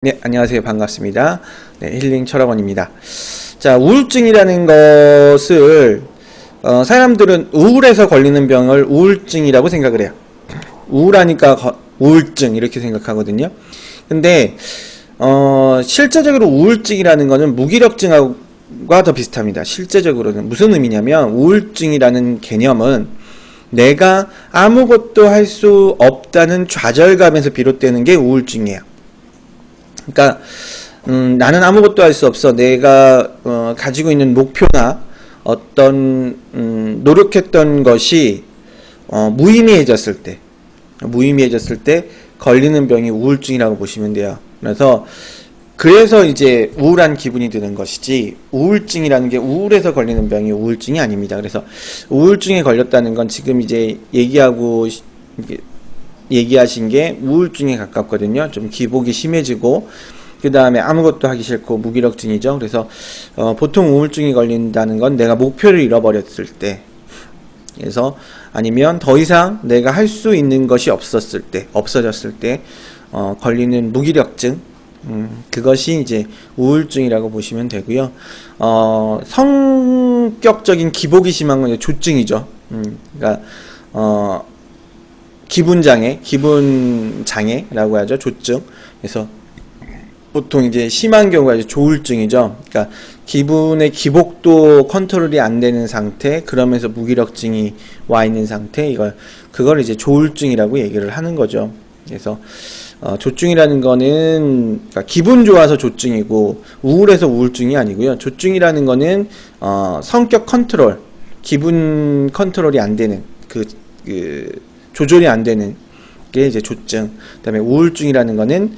네, 안녕하세요. 반갑습니다. 네, 힐링 철학원입니다. 자, 우울증이라는 것을 사람들은 우울해서 걸리는 병을 우울증이라고 생각을 해요. 우울하니까 우울증 이렇게 생각하거든요. 근데 실제적으로 우울증이라는 거는 무기력증과 더 비슷합니다. 실제적으로는 무슨 의미냐면 우울증이라는 개념은 내가 아무것도 할 수 없다는 좌절감에서 비롯되는 게 우울증이에요. 그러니까 나는 아무것도 할 수 없어. 내가 가지고 있는 목표나 어떤 노력했던 것이 무의미해졌을 때 걸리는 병이 우울증이라고 보시면 돼요. 그래서 이제 우울한 기분이 드는 것이지, 우울증이라는 게 우울해서 걸리는 병이 우울증이 아닙니다. 그래서 우울증에 걸렸다는 건 지금 이제 얘기하신 게 우울증에 가깝거든요. 좀 기복이 심해지고 그 다음에 아무것도 하기 싫고 무기력증이죠. 그래서 보통 우울증이 걸린다는 건 내가 목표를 잃어버렸을 때, 그래서 아니면 더 이상 내가 할 수 있는 것이 없어졌을 때 걸리는 무기력증, 그것이 이제 우울증이라고 보시면 되고요. 성격적인 기복이 심한 건 조증이죠. 그러니까 기분장애라고 하죠. 조증. 그래서 보통 이제 심한 경우가 이제 조울증이죠. 그러니까 기분의 기복도 컨트롤이 안 되는 상태, 그러면서 무기력증이 와 있는 상태, 그걸 이제 조울증이라고 얘기를 하는 거죠. 그래서 조증이라는 거는 그러니까 기분 좋아서 조증이고 우울해서 우울증이 아니고요. 조증이라는 거는 성격 컨트롤, 기분 컨트롤이 안 되는 조절이 안 되는 게 이제 조증. 그다음에 우울증이라는 거는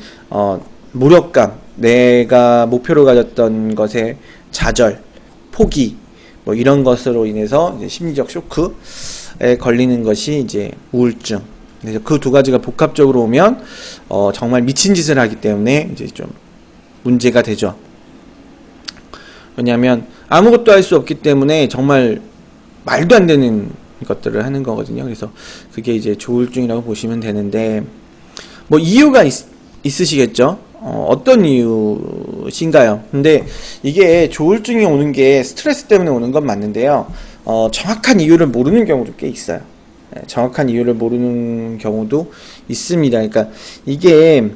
무력감, 내가 목표로 가졌던 것에 좌절, 포기, 뭐 이런 것으로 인해서 이제 심리적 쇼크에 걸리는 것이 이제 우울증. 그래서 그 두 가지가 복합적으로 오면 정말 미친 짓을 하기 때문에 이제 좀 문제가 되죠. 왜냐하면 아무것도 할 수 없기 때문에 정말 말도 안 되는 것들을 하는 거거든요. 그래서 그게 이제 조울증이라고 보시면 되는데, 뭐 이유가 있으시겠죠? 어떤 이유신가요? 근데 이게 조울증이 오는 게 스트레스 때문에 오는 건 맞는데요. 정확한 이유를 모르는 경우도 꽤 있어요. 정확한 이유를 모르는 경우도 있습니다. 그러니까 이게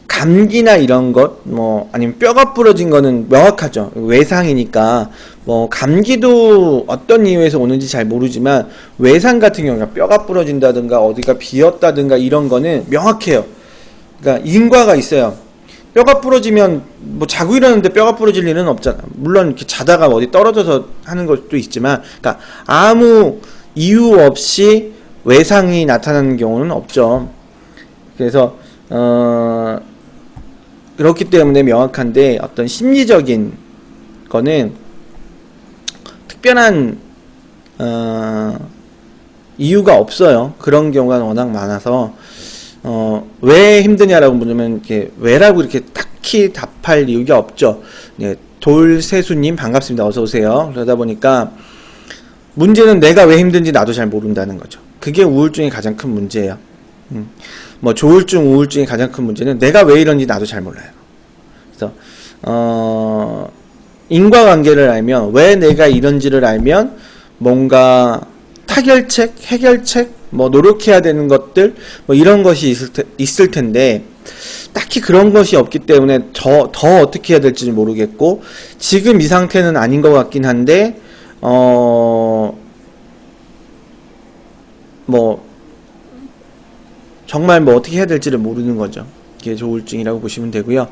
감기나 이런 것, 뭐 아니면 뼈가 부러진 거는 명확하죠. 외상이니까. 뭐 감기도 어떤 이유에서 오는지 잘 모르지만 외상 같은 경우가 뼈가 부러진다든가 어디가 비었다든가 이런 거는 명확해요. 그러니까 인과가 있어요. 뼈가 부러지면 뭐 자고 일어났는데 뼈가 부러질 일은 없잖아. 물론 이렇게 자다가 어디 떨어져서 하는 것도 있지만, 그러니까 아무 이유 없이 외상이 나타나는 경우는 없죠. 그래서 그렇기 때문에 명확한데, 어떤 심리적인 거는 특별한 이유가 없어요. 그런 경우가 워낙 많아서 왜 힘드냐라고 물으면 이렇게 왜라고 이렇게 딱히 답할 이유가 없죠. 네, 돌세수님 반갑습니다. 어서 오세요. 그러다 보니까 문제는 내가 왜 힘든지 나도 잘 모른다는 거죠. 그게 우울증의 가장 큰 문제예요. 뭐 조울증, 우울증의 가장 큰 문제는 내가 왜 이런지 나도 잘 몰라요. 그래서 인과관계를 알면, 왜 내가 이런지를 알면 뭔가 타결책, 해결책, 뭐 노력해야 되는 것들, 뭐 이런 것이 있을 텐데 딱히 그런 것이 없기 때문에 더 어떻게 해야 될지 모르겠고, 지금 이 상태는 아닌 것 같긴 한데 뭐 정말 뭐 어떻게 해야 될지를 모르는 거죠. 이게 조울증이라고 보시면 되고요.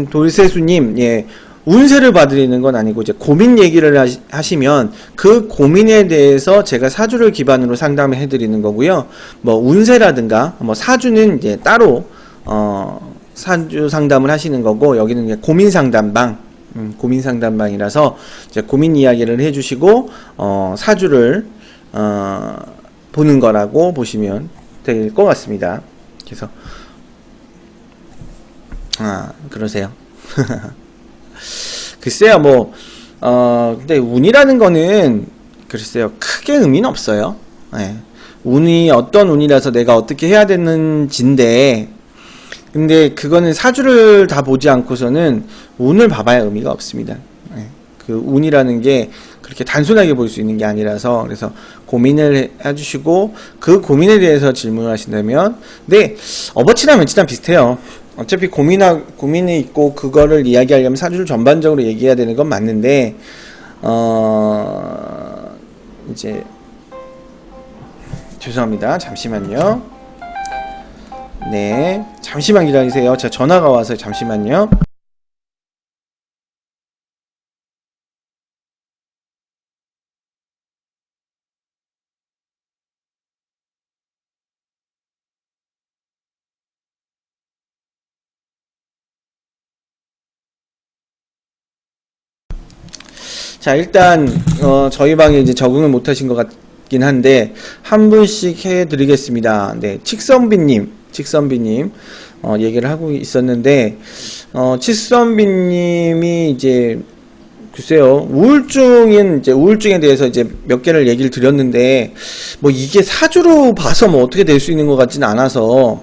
돌세수님, 예, 운세를 봐드리는 건 아니고 이제 고민 얘기를 하시면 그 고민에 대해서 제가 사주를 기반으로 상담을 해드리는 거고요. 뭐 운세라든가 뭐 사주는 이제 따로 사주 상담을 하시는 거고, 여기는 이제 고민 상담방, 고민 상담방이라서 이제 고민 이야기를 해주시고 사주를 보는 거라고 보시면 될 것 같습니다. 그래서 그러세요. 글쎄요, 뭐 근데 운이라는 거는 글쎄요, 크게 의미는 없어요. 네. 운이 어떤 운이라서 내가 어떻게 해야 되는지인데, 근데 그거는 사주를 다 보지 않고서는 운을 봐봐야 의미가 없습니다. 네. 그 운이라는 게 그렇게 단순하게 볼 수 있는 게 아니라서, 그래서 고민을 해주시고 그 고민에 대해서 질문을 하신다면, 네, 업어치랑 멘치랑 비슷해요. 어차피 고민이 있고 그거를 이야기하려면 사주를 전반적으로 얘기해야 되는 건 맞는데, 이제 죄송합니다. 잠시만요. 네, 잠시만 기다리세요. 제가 전화가 와서 잠시만요. 자, 일단 저희 방에 이제 적응을 못 하신 것 같긴 한데 한 분씩 해드리겠습니다. 네, 칙선비님 얘기를 하고 있었는데, 칙선비님이 이제 글쎄요, 우울증에 대해서 이제 몇 개를 얘기를 드렸는데, 뭐 이게 사주로 봐서 뭐 어떻게 될 수 있는 것 같지는 않아서,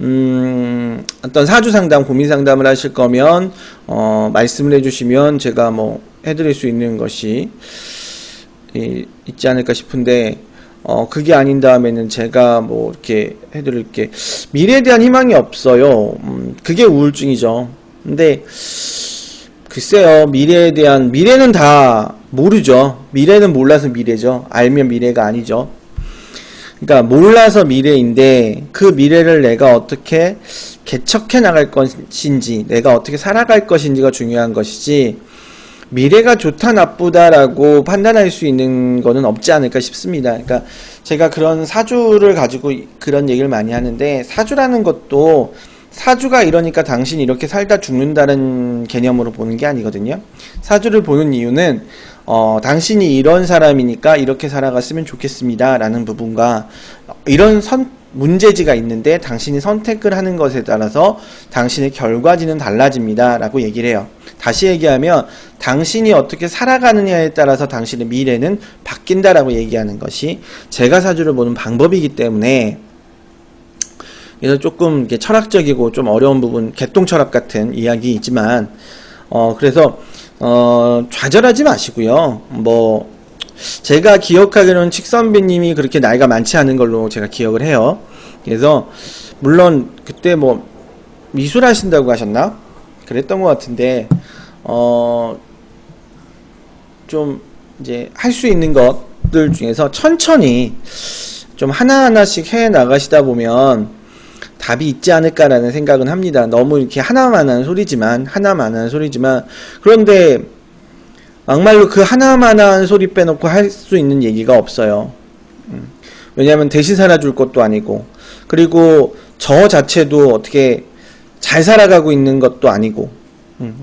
어떤 사주 상담, 고민 상담을 하실 거면, 말씀을 해주시면 제가 뭐 해드릴 수 있는 것이 있지 않을까 싶은데, 그게 아닌 다음에는 제가 뭐 이렇게 해드릴게. 미래에 대한 희망이 없어요. 그게 우울증이죠. 근데, 글쎄요, 미래는 다 모르죠. 미래는 몰라서 미래죠. 알면 미래가 아니죠. 그러니까 몰라서 미래인데 그 미래를 내가 어떻게 개척해 나갈 것인지, 내가 어떻게 살아갈 것인지가 중요한 것이지, 미래가 좋다 나쁘다라고 판단할 수 있는 거는 없지 않을까 싶습니다. 그러니까 제가 그런 사주를 가지고 그런 얘기를 많이 하는데, 사주라는 것도 사주가 이러니까 당신이 이렇게 살다 죽는다는 개념으로 보는 게 아니거든요. 사주를 보는 이유는 당신이 이런 사람이니까 이렇게 살아갔으면 좋겠습니다 라는 부분과, 이런 문제지가 있는데 당신이 선택을 하는 것에 따라서 당신의 결과지는 달라집니다 라고 얘기를 해요. 다시 얘기하면 당신이 어떻게 살아가느냐에 따라서 당신의 미래는 바뀐다라고 얘기하는 것이 제가 사주를 보는 방법이기 때문에, 그래서 조금 이게 철학적이고 좀 어려운 부분, 개똥철학 같은 이야기이지만, 그래서 좌절하지 마시고요. 뭐 제가 기억하기로는 칙선비님이 그렇게 나이가 많지 않은 걸로 제가 기억을 해요. 그래서 물론 그때 뭐 미술 하신다고 하셨나? 그랬던 것 같은데, 좀 이제 할 수 있는 것들 중에서 천천히 좀 하나하나씩 해 나가시다 보면 답이 있지 않을까라는 생각은 합니다. 너무 이렇게 하나만한 소리지만, 그런데 막말로 그 하나만한 소리 빼놓고 할 수 있는 얘기가 없어요. 왜냐하면 대신 살아줄 것도 아니고, 그리고 저 자체도 어떻게 잘 살아가고 있는 것도 아니고,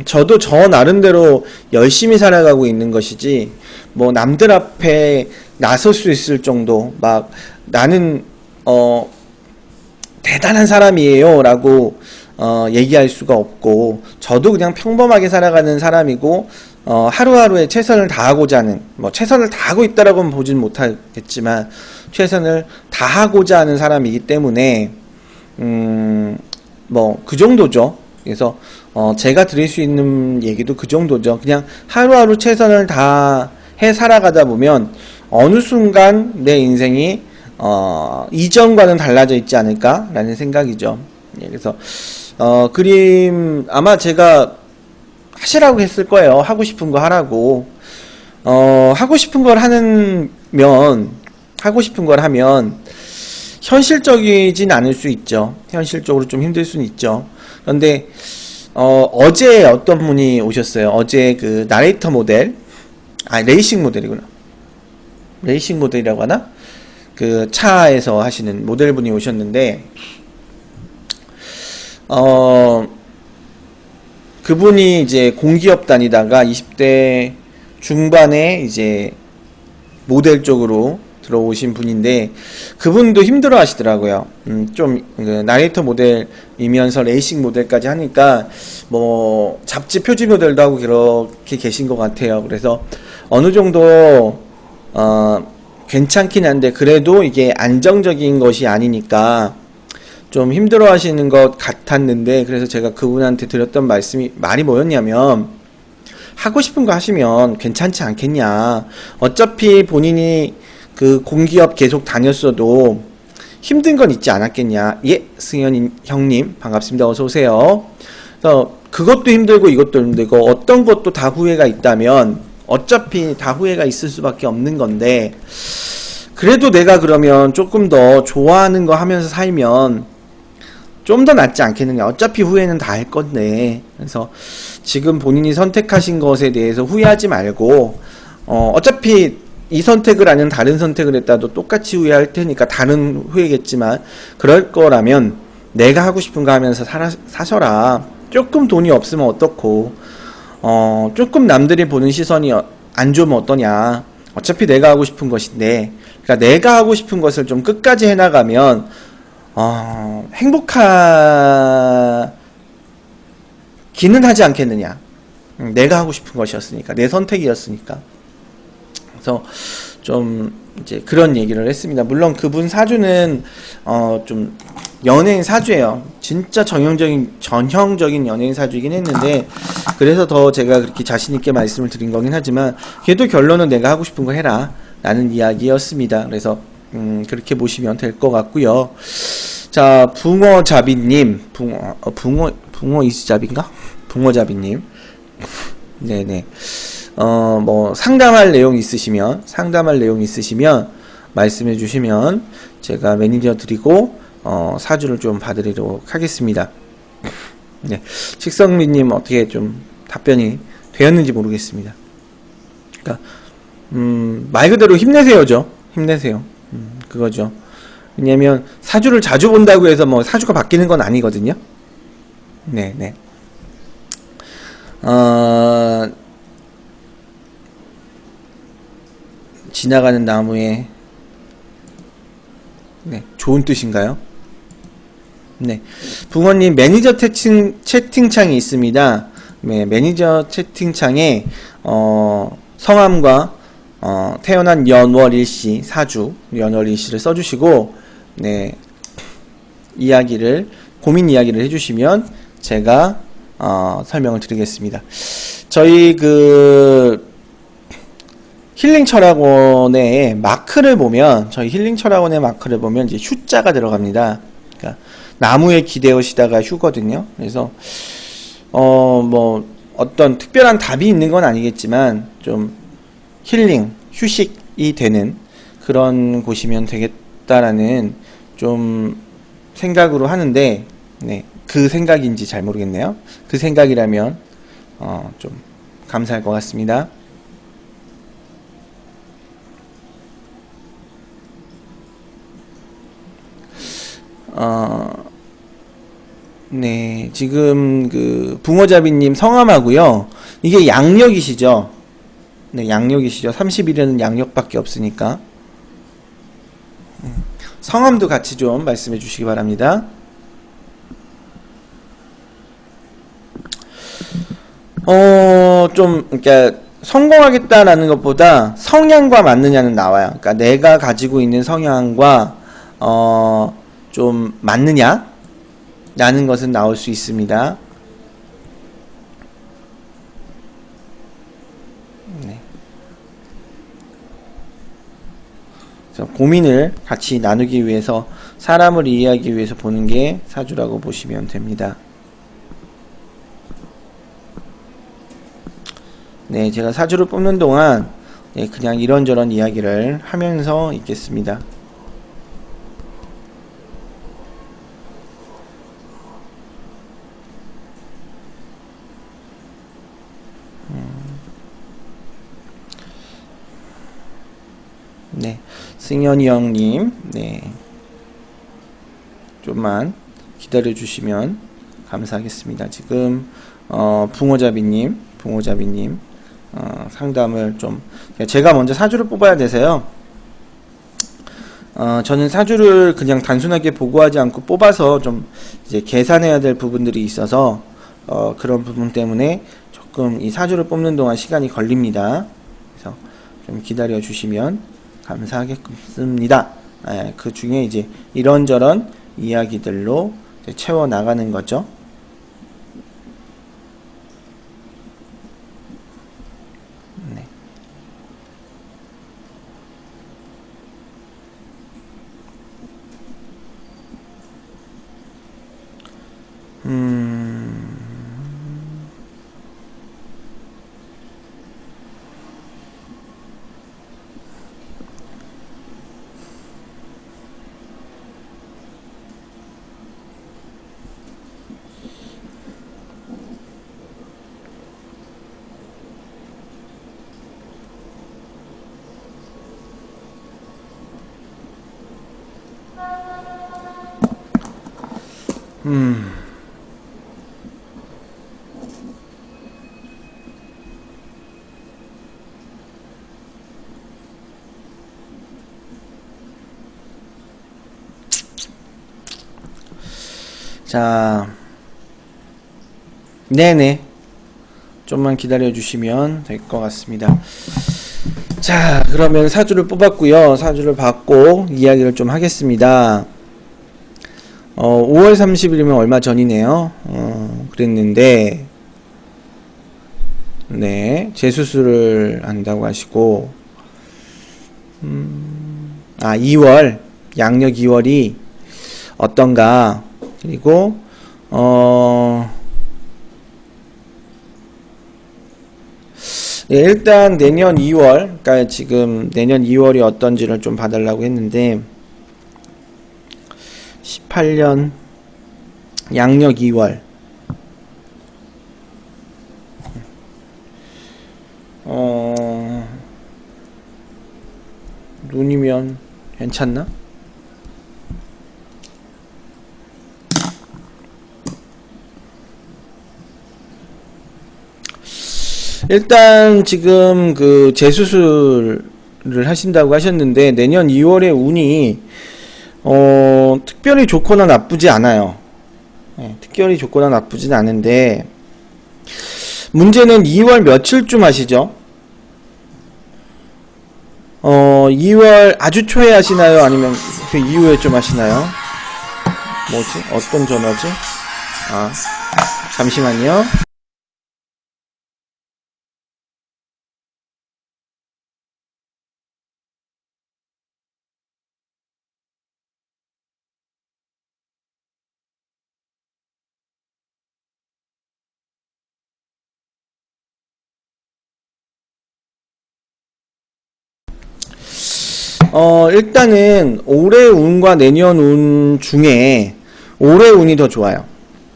저도 저 나름대로 열심히 살아가고 있는 것이지, 뭐 남들 앞에 나설 수 있을 정도, 막 나는 대단한 사람이에요 라고 얘기할 수가 없고, 저도 그냥 평범하게 살아가는 사람이고, 하루하루에 최선을 다하고자 하는, 뭐 최선을 다하고 있다라고는 보진 못하겠지만 최선을 다하고자 하는 사람이기 때문에 뭐 그 정도죠. 그래서 제가 드릴 수 있는 얘기도 그 정도죠. 그냥 하루하루 최선을 다해 살아가다 보면 어느 순간 내 인생이 이전과는 달라져 있지 않을까 라는 생각이죠. 그래서 그림 아마 제가 하시라고 했을 거예요. 하고 싶은 거 하라고. 하고 싶은 걸 하면 현실적이진 않을 수 있죠. 현실적으로 좀 힘들 수는 있죠. 그런데 어제 어떤 분이 오셨어요. 어제 그 나레이터 모델, 레이싱 모델이구나. 레이싱 모델이라고 하나? 그 차에서 하시는 모델분이 오셨는데, 그분이 이제 공기업 다니다가 20대 중반에 이제 모델 쪽으로 들어오신 분인데, 그분도 힘들어 하시더라고요. 좀 나레이터 모델이면서 레이싱 모델까지 하니까 뭐 잡지 표지 모델도 하고 그렇게 계신 것 같아요. 그래서 어느 정도 괜찮긴 한데 그래도 이게 안정적인 것이 아니니까 좀 힘들어 하시는 것 같았는데, 그래서 제가 그분한테 드렸던 말이 뭐였냐면, 하고 싶은 거 하시면 괜찮지 않겠냐. 어차피 본인이 그 공기업 계속 다녔어도 힘든 건 있지 않았겠냐. 예, 승현 형님, 반갑습니다. 어서오세요. 그래서 그것도 힘들고 이것도 힘들고 어떤 것도 다 후회가 있다면 어차피 다 후회가 있을 수밖에 없는 건데, 그래도 내가 그러면 조금 더 좋아하는 거 하면서 살면 좀 더 낫지 않겠느냐. 어차피 후회는 다 할 건데. 그래서 지금 본인이 선택하신 것에 대해서 후회하지 말고, 어차피 이 선택을 아니면 다른 선택을 했다도 똑같이 후회할 테니까 다른 후회겠지만, 그럴 거라면 내가 하고 싶은 거 하면서 사셔라. 조금 돈이 없으면 어떻고, 조금 남들이 보는 시선이 안 좋으면 어떠냐. 어차피 내가 하고 싶은 것인데, 그러니까 내가 하고 싶은 것을 좀 끝까지 해나가면 행복하기는 하지 않겠느냐. 내가 하고 싶은 것이었으니까, 내 선택이었으니까. 그래서 좀 이제 그런 얘기를 했습니다. 물론 그분 사주는 좀 연예인 사주예요. 진짜 전형적인 연예인 사주이긴 했는데, 그래서 더 제가 그렇게 자신있게 말씀을 드린 거긴 하지만, 걔도 결론은 내가 하고 싶은 거 해라 라는 이야기였습니다. 그래서 그렇게 보시면 될 것 같고요. 자, 붕어잡이님, 붕어 이수잡인가? 붕어잡이님, 네네. 뭐 상담할 내용 있으시면 말씀해 주시면 제가 매니저 드리고 사주를 좀 봐드리도록 하겠습니다. 네, 식성민님 어떻게 좀 답변이 되었는지 모르겠습니다. 그러니까 말 그대로 힘내세요죠. 힘내세요. 그거죠. 왜냐면 사주를 자주 본다고 해서 뭐 사주가 바뀌는 건 아니거든요. 네네. 지나가는 나무에, 네, 좋은 뜻인가요? 네, 붕어님 매니저 채팅창이 있습니다. 네, 매니저 채팅창에 성함과 태어난 연월일시, 사주 연월일시를 써주시고, 네, 고민 이야기를 해주시면 제가 설명을 드리겠습니다. 저희 힐링 철학원의 마크를 보면, 이제 휴자가 들어갑니다. 그러니까 나무에 기대어시다가 휴거든요. 그래서 뭐 어떤 특별한 답이 있는 건 아니겠지만 좀 힐링, 휴식이 되는 그런 곳이면 되겠다라는 좀 생각으로 하는데, 네, 그 생각인지 잘 모르겠네요. 그 생각이라면 좀 감사할 것 같습니다. 네, 지금 붕어잡이님 성함하고요. 이게 양력이시죠? 네, 양력이시죠. 31일은 양력밖에 없으니까. 성함도 같이 좀 말씀해 주시기 바랍니다. 그러니까 성공하겠다라는 것보다 성향과 맞느냐는 나와요. 그러니까 내가 가지고 있는 성향과 좀 맞느냐 라는 것은 나올 수 있습니다. 네. 그래서 고민을 같이 나누기 위해서, 사람을 이해하기 위해서 보는 게 사주라고 보시면 됩니다. 네, 제가 사주를 뽑는 동안 그냥 이런저런 이야기를 하면서 있겠습니다. 네, 승현이 형님, 네, 좀만 기다려 주시면 감사하겠습니다. 지금 붕어잡이님 상담을 좀, 제가 먼저 사주를 뽑아야 돼서요. 저는 사주를 그냥 단순하게 보고하지 않고 뽑아서 좀 이제 계산해야 될 부분들이 있어서 그런 부분 때문에 조금 이 사주를 뽑는 동안 시간이 걸립니다. 그래서 좀 기다려 주시면 감사하겠습니다. 그 중에 이제 이런저런 이야기들로 이제 채워 나가는 거죠. 네. 자, 네네. 좀만 기다려 주시면 될 것 같습니다. 자, 그러면 사주를 뽑았고요. 사주를 받고 이야기를 좀 하겠습니다. 5월 30일이면 얼마 전이네요. 그랬는데, 네, 재수술을 한다고 하시고, 2월, 양력 2월이 어떤가, 그리고, 네, 일단 내년 2월, 그러니까 지금 내년 2월이 어떤지를 좀 봐달라고 했는데, 18년 양력 2월 눈이면 괜찮나? 일단 지금 그 재수술을 하신다고 하셨는데 내년 2월에 운이 특별히 좋거나 나쁘지 않아요. 네, 특별히 좋거나 나쁘진 않은데 문제는 2월 며칠쯤 하시죠? 2월 아주 초에 하시나요? 아니면 그 이후에 좀 하시나요? 뭐지? 어떤 전화지? 잠시만요. 일단은 올해 운과 내년 운 중에 올해 운이 더 좋아요.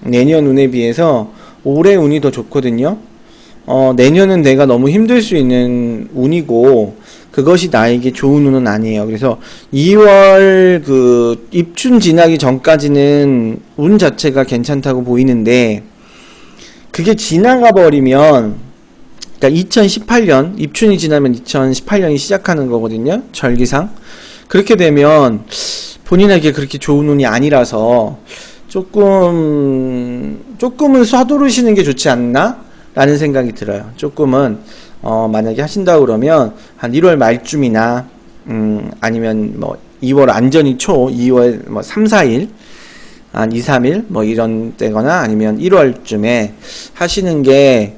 내년 운에 비해서 올해 운이 더 좋거든요. 내년은 내가 너무 힘들 수 있는 운이고 그것이 나에게 좋은 운은 아니에요. 그래서 2월 그 입춘 지나기 전까지는 운 자체가 괜찮다고 보이는데 그게 지나가 버리면 그러니까 2018년 입춘이 지나면 2018년이 시작하는 거거든요. 절기상. 그렇게 되면 본인에게 그렇게 좋은 운이 아니라서 조금은 서두르시는 게 좋지 않나? 라는 생각이 들어요. 조금은 만약에 하신다고 그러면 한 1월 말쯤이나 아니면 뭐 2월 안전히 초 2월 뭐 3, 4일 한 2, 3일 뭐 이런 때거나 아니면 1월쯤에 하시는 게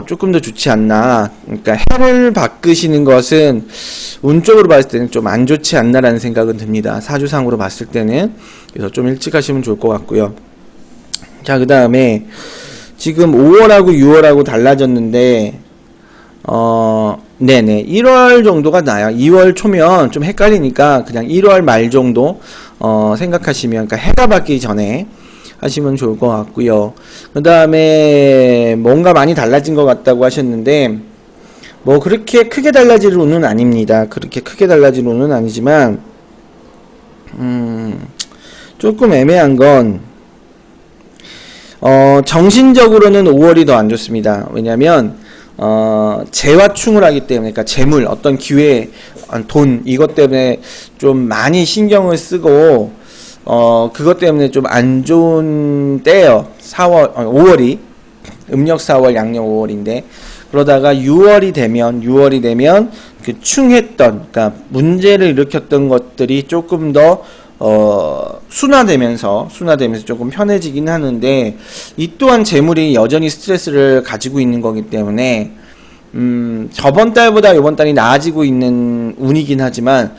조금 더 좋지 않나. 그러니까 해를 바꾸시는 것은 운쪽으로 봤을 때는 좀 안 좋지 않나라는 생각은 듭니다. 사주상으로 봤을 때는. 그래서 좀 일찍 하시면 좋을 것 같고요. 자, 그 다음에 지금 5월하고 6월하고 달라졌는데 네네 1월 정도가 나요. 2월 초면 좀 헷갈리니까 그냥 1월 말 정도 생각하시면, 그러니까 해가 바뀌기 전에 하시면 좋을 것 같고요. 그 다음에 뭔가 많이 달라진 것 같다고 하셨는데 뭐 그렇게 크게 달라질 운은 아닙니다. 그렇게 크게 달라질 운은 아니지만 조금 애매한 건 정신적으로는 5월이 더 안 좋습니다. 왜냐면 재화충을 하기 때문에, 그러니까 재물, 어떤 기회, 돈, 이것 때문에 좀 많이 신경을 쓰고 그것 때문에 좀 안 좋은 때예요. 5월이 음력 4월 양력 5월인데 그러다가 6월이 되면 그 충했던, 그러니까 문제를 일으켰던 것들이 조금 더 순화되면서 조금 편해지긴 하는데, 이 또한 재물이 여전히 스트레스를 가지고 있는 거기 때문에 저번 달보다 이번 달이 나아지고 있는 운이긴 하지만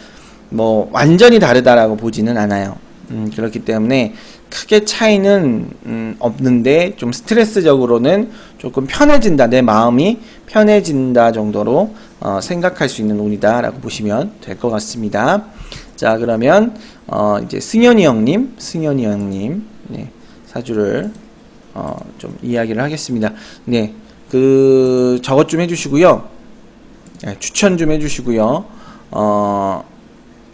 뭐 완전히 다르다라고 보지는 않아요. 그렇기 때문에 크게 차이는 없는데, 좀 스트레스적으로는 조금 편해진다, 내 마음이 편해진다 정도로 생각할 수 있는 운이다 라고 보시면 될 것 같습니다. 자, 그러면 이제 승현이 형님 네, 사주를 좀 이야기를 하겠습니다. 네, 저것 좀 해주시고요. 네, 추천 좀 해주시고요.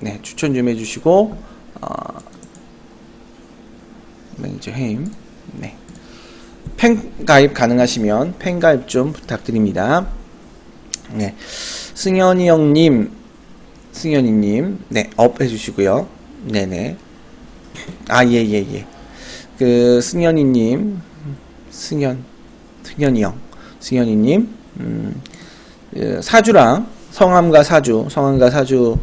네, 추천 좀 해주시고, 매니저 해임. 네. 팬 가입 가능하시면 팬 가입 좀 부탁드립니다. 네. 승현이님, 네, 업 해주시고요. 네네. 아, 예. 승현이님, 승현이님, 사주랑 성함과 사주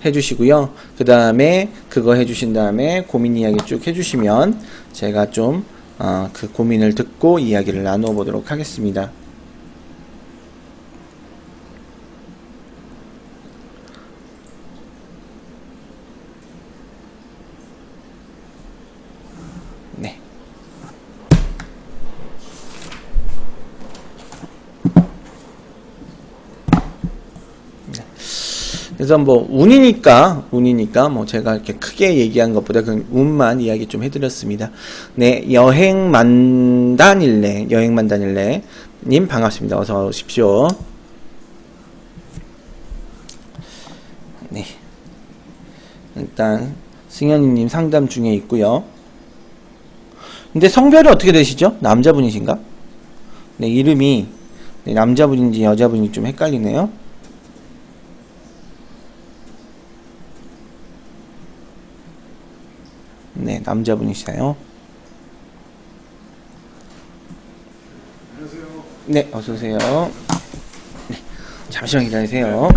해주시고요. 그 다음에 그거 해주신 다음에 고민 이야기 쭉 해주시면 제가 좀 그 고민을 듣고 이야기를 나누어 보도록 하겠습니다. 네. 그래서 뭐 운이니까 뭐 제가 이렇게 크게 얘기한 것보다 그 운만 이야기 좀 해드렸습니다. 네, 여행만단일래 님 반갑습니다. 어서 오십시오. 네, 일단 승현이님 상담 중에 있고요. 근데 성별이 어떻게 되시죠? 남자분이신가? 네, 이름이 네, 남자분인지 여자분인지 좀 헷갈리네요. 네, 남자분이시나요? 안녕하세요. 네, 어서오세요. 네, 잠시만 기다리세요.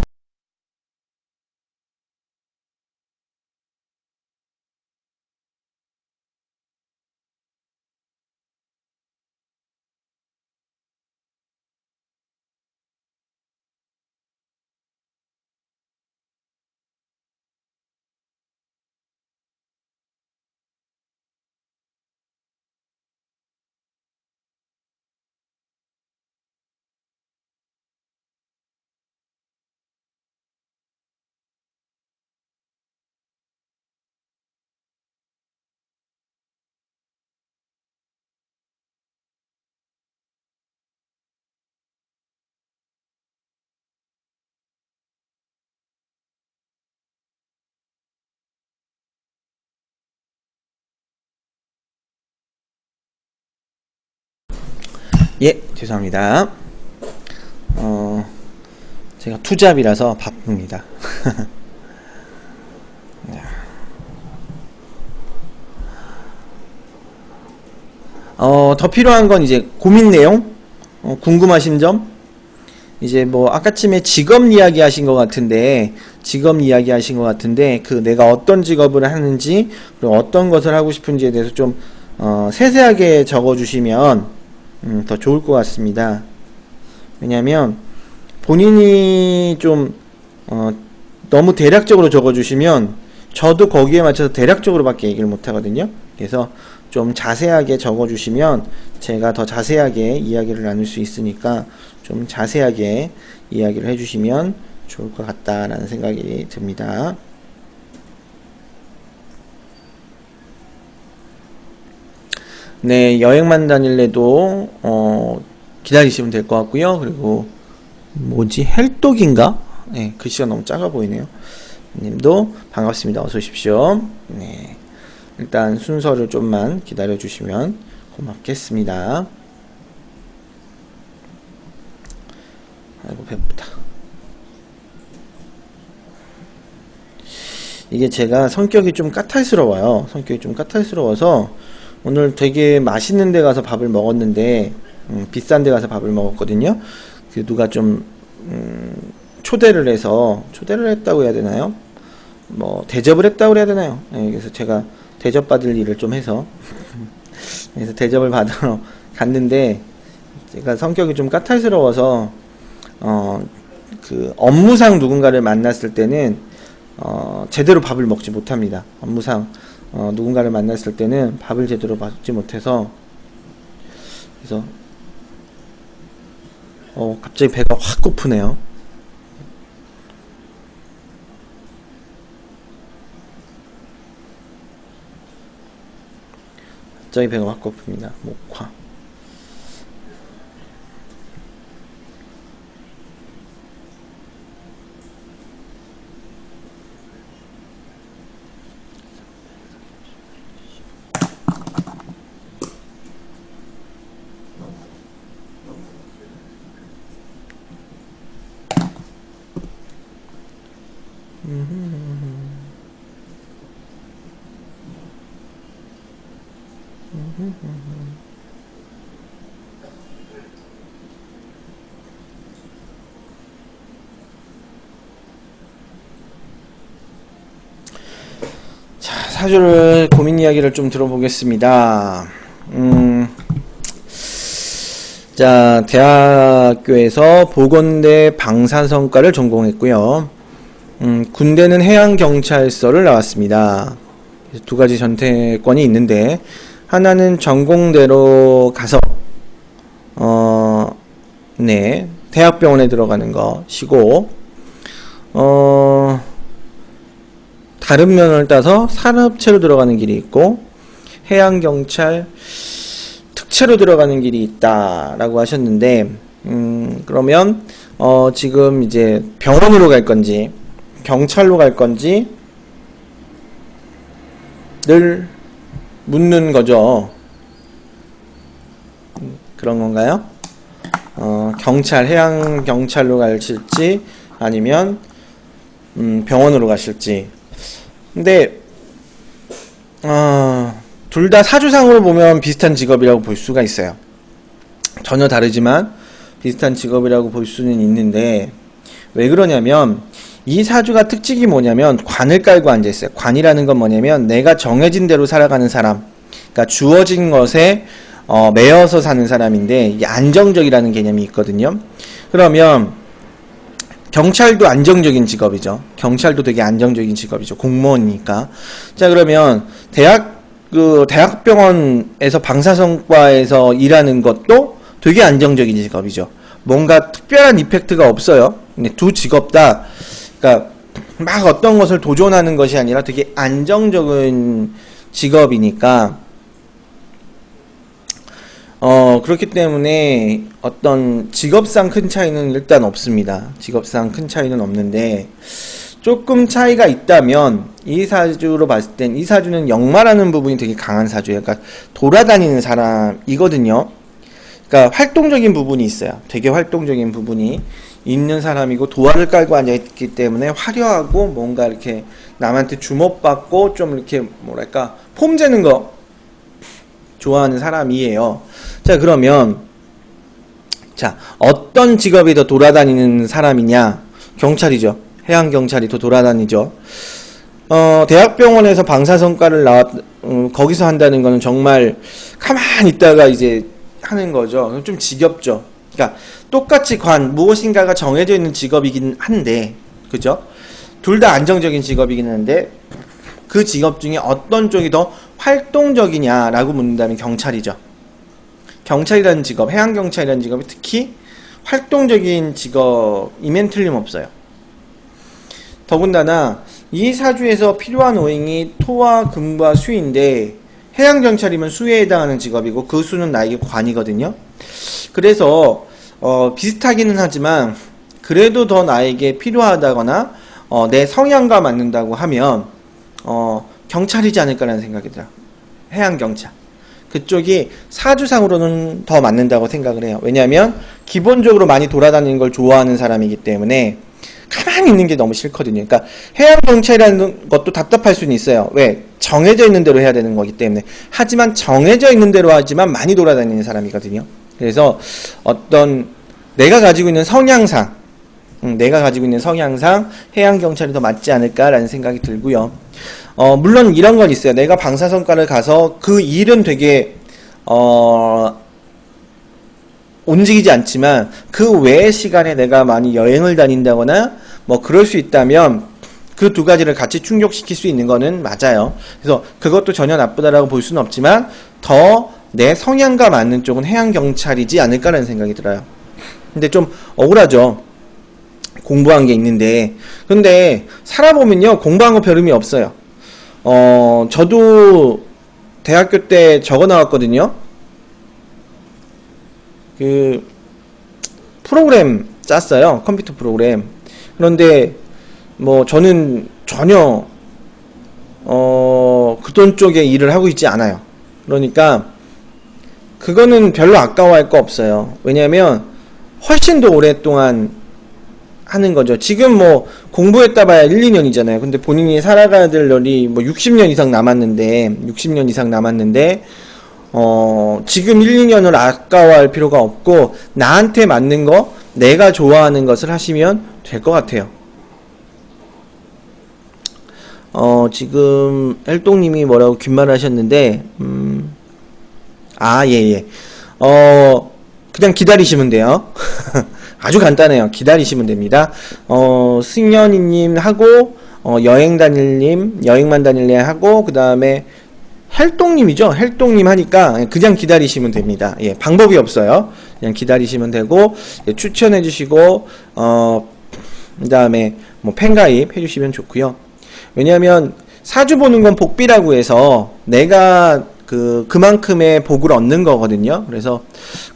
예, 죄송합니다. 제가 투잡이라서 바쁩니다. 더 필요한 건 이제 고민 내용, 궁금하신 점, 이제 뭐 아까쯤에 직업 이야기 하신 것 같은데, 그 내가 어떤 직업을 하는지, 그리고 어떤 것을 하고 싶은지에 대해서 좀 세세하게 적어주시면 더 좋을 것 같습니다. 왜냐면 본인이 좀 너무 대략적으로 적어주시면 저도 거기에 맞춰서 대략적으로밖에 얘기를 못하거든요. 그래서 좀 자세하게 적어주시면 제가 더 자세하게 이야기를 나눌 수 있으니까 좀 자세하게 이야기를 해주시면 좋을 것 같다라는 생각이 듭니다. 네, 여행만 다닐래도 기다리시면 될 것 같고요. 그리고 뭐지, 헬독인가? 네, 글씨가 너무 작아 보이네요. 님도 반갑습니다. 어서 오십시오. 네, 일단 순서를 좀만 기다려 주시면 고맙겠습니다. 아이고, 배고프다. 이게 제가 성격이 좀 까탈스러워서 오늘 되게 맛있는 데 가서 밥을 먹었는데, 비싼 데 가서 밥을 먹었거든요. 그 누가 좀 초대를 했다고 해야 되나요? 뭐 대접을 했다고 그래야 되나요? 예, 그래서 제가 대접받을 일을 좀 해서 그래서 대접을 받으러 갔는데 제가 성격이 좀 까탈스러워서 그 업무상 누군가를 만났을 때는 제대로 밥을 먹지 못합니다. 업무상 누군가를 만났을 때는 밥을 제대로 먹지 못해서 그래서 갑자기 배가 확 고프네요. 갑자기 배가 확 고픕니다. 목화. 자, 사주를 고민 이야기를 좀 들어보겠습니다. 자, 대학교에서 보건대 방사선과를 전공했고요. 군대는 해양경찰서를 나왔습니다. 두 가지 선택권이 있는데 하나는 전공대로 가서 대학병원에 들어가는 것이고 다른 면을 따서 산업체로 들어가는 길이 있고 해양경찰 특채로 들어가는 길이 있다라고 하셨는데 그러면 지금 이제 병원으로 갈 건지 경찰로 갈 건지 늘 묻는 거죠. 그런 건가요? 경찰, 해양 경찰로 가실지 아니면 병원으로 가실지. 근데 둘 다 사주상으로 보면 비슷한 직업이라고 볼 수가 있어요. 전혀 다르지만 비슷한 직업이라고 볼 수는 있는데 왜 그러냐면 이 사주가 특징이 뭐냐면 관을 깔고 앉아 있어요. 관이라는 건 뭐냐면 내가 정해진 대로 살아가는 사람, 그러니까 주어진 것에 매여서 사는 사람인데 이게 안정적이라는 개념이 있거든요. 그러면 경찰도 안정적인 직업이죠. 경찰도 되게 안정적인 직업이죠. 공무원이니까. 자, 그러면 대학병원에서 방사선과에서 일하는 것도 되게 안정적인 직업이죠. 뭔가 특별한 이펙트가 없어요. 근데 두 직업 다 그러니까 막 어떤 것을 도전하는 것이 아니라 되게 안정적인 직업이니까 그렇기 때문에 어떤 직업상 큰 차이는 일단 없습니다. 직업상 큰 차이는 없는데 조금 차이가 있다면 이 사주로 봤을 땐 이 사주는 역마라는 부분이 되게 강한 사주예요. 그러니까 돌아다니는 사람이거든요. 그러니까 활동적인 부분이 있어요. 되게 활동적인 부분이 있는 사람이고 도화를 깔고 앉아있기 때문에 화려하고 뭔가 이렇게 남한테 주목받고 좀 이렇게 뭐랄까 폼 재는 거 좋아하는 사람이에요. 자, 그러면 자, 어떤 직업이 더 돌아다니는 사람이냐? 경찰이죠. 해양경찰이 더 돌아다니죠. 대학병원에서 방사선과를 거기서 한다는 거는 정말 가만히 있다가 이제 하는 거죠. 좀 지겹죠. 그러니까 똑같이 무엇인가가 정해져 있는 직업이긴 한데, 그죠? 둘 다 안정적인 직업이긴 한데, 그 직업 중에 어떤 쪽이 더 활동적이냐라고 묻는다면 경찰이죠. 경찰이라는 직업, 해양경찰이라는 직업이 특히 활동적인 직업이면 틀림없어요. 더군다나 이 사주에서 필요한 오행이 토와 금과 수인데 해양경찰이면 수에 해당하는 직업이고 그 수는 나에게 관이거든요. 그래서 비슷하기는 하지만 그래도 더 나에게 필요하다거나 내 성향과 맞는다고 하면 경찰이지 않을까라는 생각이 들어요. 해양경찰. 그쪽이 사주상으로는 더 맞는다고 생각을 해요. 왜냐하면 기본적으로 많이 돌아다니는 걸 좋아하는 사람이기 때문에 가만히 있는 게 너무 싫거든요. 그러니까 해양경찰이라는 것도 답답할 수는 있어요. 왜? 정해져 있는 대로 해야 되는 거기 때문에. 하지만 정해져 있는 대로 하지만 많이 돌아다니는 사람이거든요. 그래서 어떤 내가 가지고 있는 성향상 내가 가지고 있는 성향상 해양경찰이 더 맞지 않을까라는 생각이 들고요. 물론 이런 건 있어요. 내가 방사선과를 가서 그 일은 되게 움직이지 않지만 그 외의 시간에 내가 많이 여행을 다닌다거나 뭐 그럴 수 있다면 그 두 가지를 같이 충족시킬 수 있는 거는 맞아요. 그래서 그것도 전혀 나쁘다라고 볼 수는 없지만 더 내 성향과 맞는 쪽은 해양경찰이지 않을까라는 생각이 들어요. 근데 좀 억울하죠. 공부한 게 있는데. 근데 살아보면요, 공부한 거 별 의미 없어요. 저도 대학교 때 적어 나왔거든요. 그 프로그램 짰어요. 컴퓨터 프로그램. 그런데 뭐 저는 전혀 그런 쪽에 일을 하고 있지 않아요. 그러니까 그거는 별로 아까워할 거 없어요. 왜냐하면 훨씬 더 오랫동안 하는 거죠. 지금 뭐 공부했다 봐야 1, 2년이잖아요. 근데 본인이 살아가야 될 날이 뭐 60년 이상 남았는데 지금 1, 2년을 아까워할 필요가 없고 나한테 맞는 거, 내가 좋아하는 것을 하시면 될 것 같아요. 지금 헬동님이 뭐라고 귓말 하셨는데 예. 그냥 기다리시면 돼요. 아주 간단해요. 기다리시면 됩니다. 승현이님 하고, 여행만 다닐래 하고, 그 다음에 헬동님이죠. 헬동님 하니까 그냥 기다리시면 됩니다. 예, 방법이 없어요. 그냥 기다리시면 되고, 예, 추천해주시고, 그 다음에 뭐 팬가입 해주시면 좋고요. 왜냐하면 사주 보는 건 복비라고 해서 내가 그만큼의 복을 얻는 거거든요. 그래서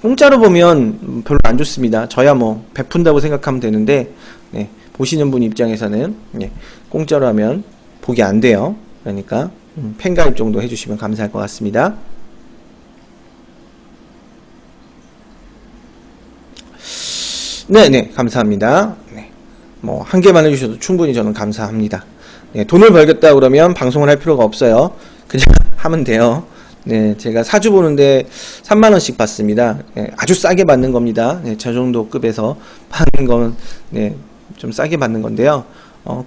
공짜로 보면 별로 안 좋습니다. 저야 뭐 베푼다고 생각하면 되는데, 네, 보시는 분 입장에서는 네, 공짜로 하면 복이 안 돼요. 그러니까 팬가입 정도 해주시면 감사할 것 같습니다. 네네, 감사합니다. 네, 뭐 한 개만 해주셔도 충분히 저는 감사합니다. 네, 돈을 벌겠다 그러면 방송을 할 필요가 없어요. 그냥 하면 돼요. 네, 제가 사주 보는데 3만원씩 받습니다. 네, 아주 싸게 받는 겁니다. 네, 저 정도 급에서 받는 건, 네, 좀 싸게 받는 건데요.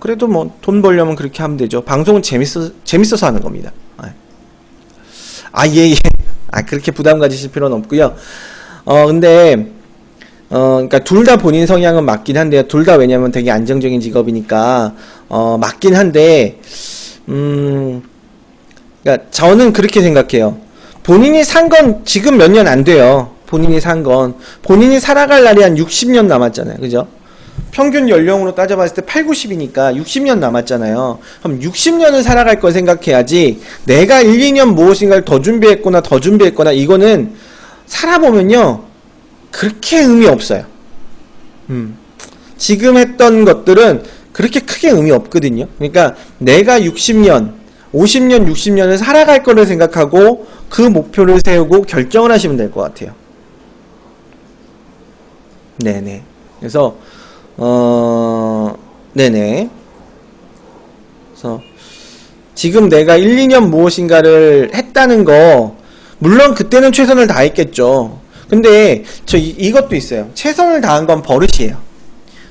그래도 뭐 돈 벌려면 그렇게 하면 되죠. 방송은 재밌어서 하는 겁니다. 예. 그렇게 부담 가지실 필요는 없고요. 근데, 그러니까 둘 다 본인 성향은 맞긴 한데요. 둘 다 왜냐면 되게 안정적인 직업이니까, 맞긴 한데, 그러니까 저는 그렇게 생각해요. 본인이 산 건 지금 몇 년 안 돼요. 본인이 산 건. 본인이 살아갈 날이 한 60년 남았잖아요. 그죠? 평균 연령으로 따져봤을 때 8, 90이니까 60년 남았잖아요. 그럼 60년을 살아갈 걸 생각해야지 내가 1, 2년 무엇인가를 더 준비했거나 이거는 살아보면요. 그렇게 의미 없어요. 지금 했던 것들은 그렇게 크게 의미 없거든요. 그러니까 내가 60년, 50년, 60년을 살아갈 거를 생각하고 그 목표를 세우고 결정을 하시면 될 것 같아요. 네네. 그래서 네네. 그래서 지금 내가 1, 2년 무엇인가를 했다는 거 물론 그때는 최선을 다했겠죠. 근데 이것도 있어요. 최선을 다한 건 버릇이에요.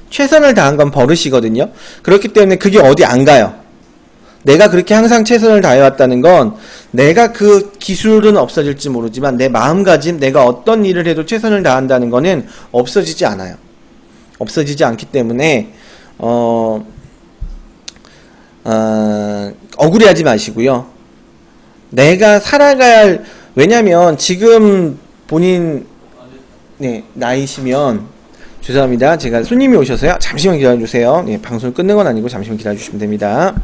최선을 다한 건 버릇이거든요. 그렇기 때문에 그게 어디 안 가요. 내가 그렇게 항상 최선을 다해왔다는 건 내가 그 기술은 없어질지 모르지만 내 마음가짐, 내가 어떤 일을 해도 최선을 다한다는 거는 없어지지 않아요. 없어지지 않기 때문에 억울해하지 마시고요. 내가 살아가야 할, 왜냐면 지금 본인 나이시면 죄송합니다. 제가 손님이 오셔서요. 잠시만 기다려주세요. 네, 방송을 끊는 건 아니고 잠시만 기다려주시면 됩니다.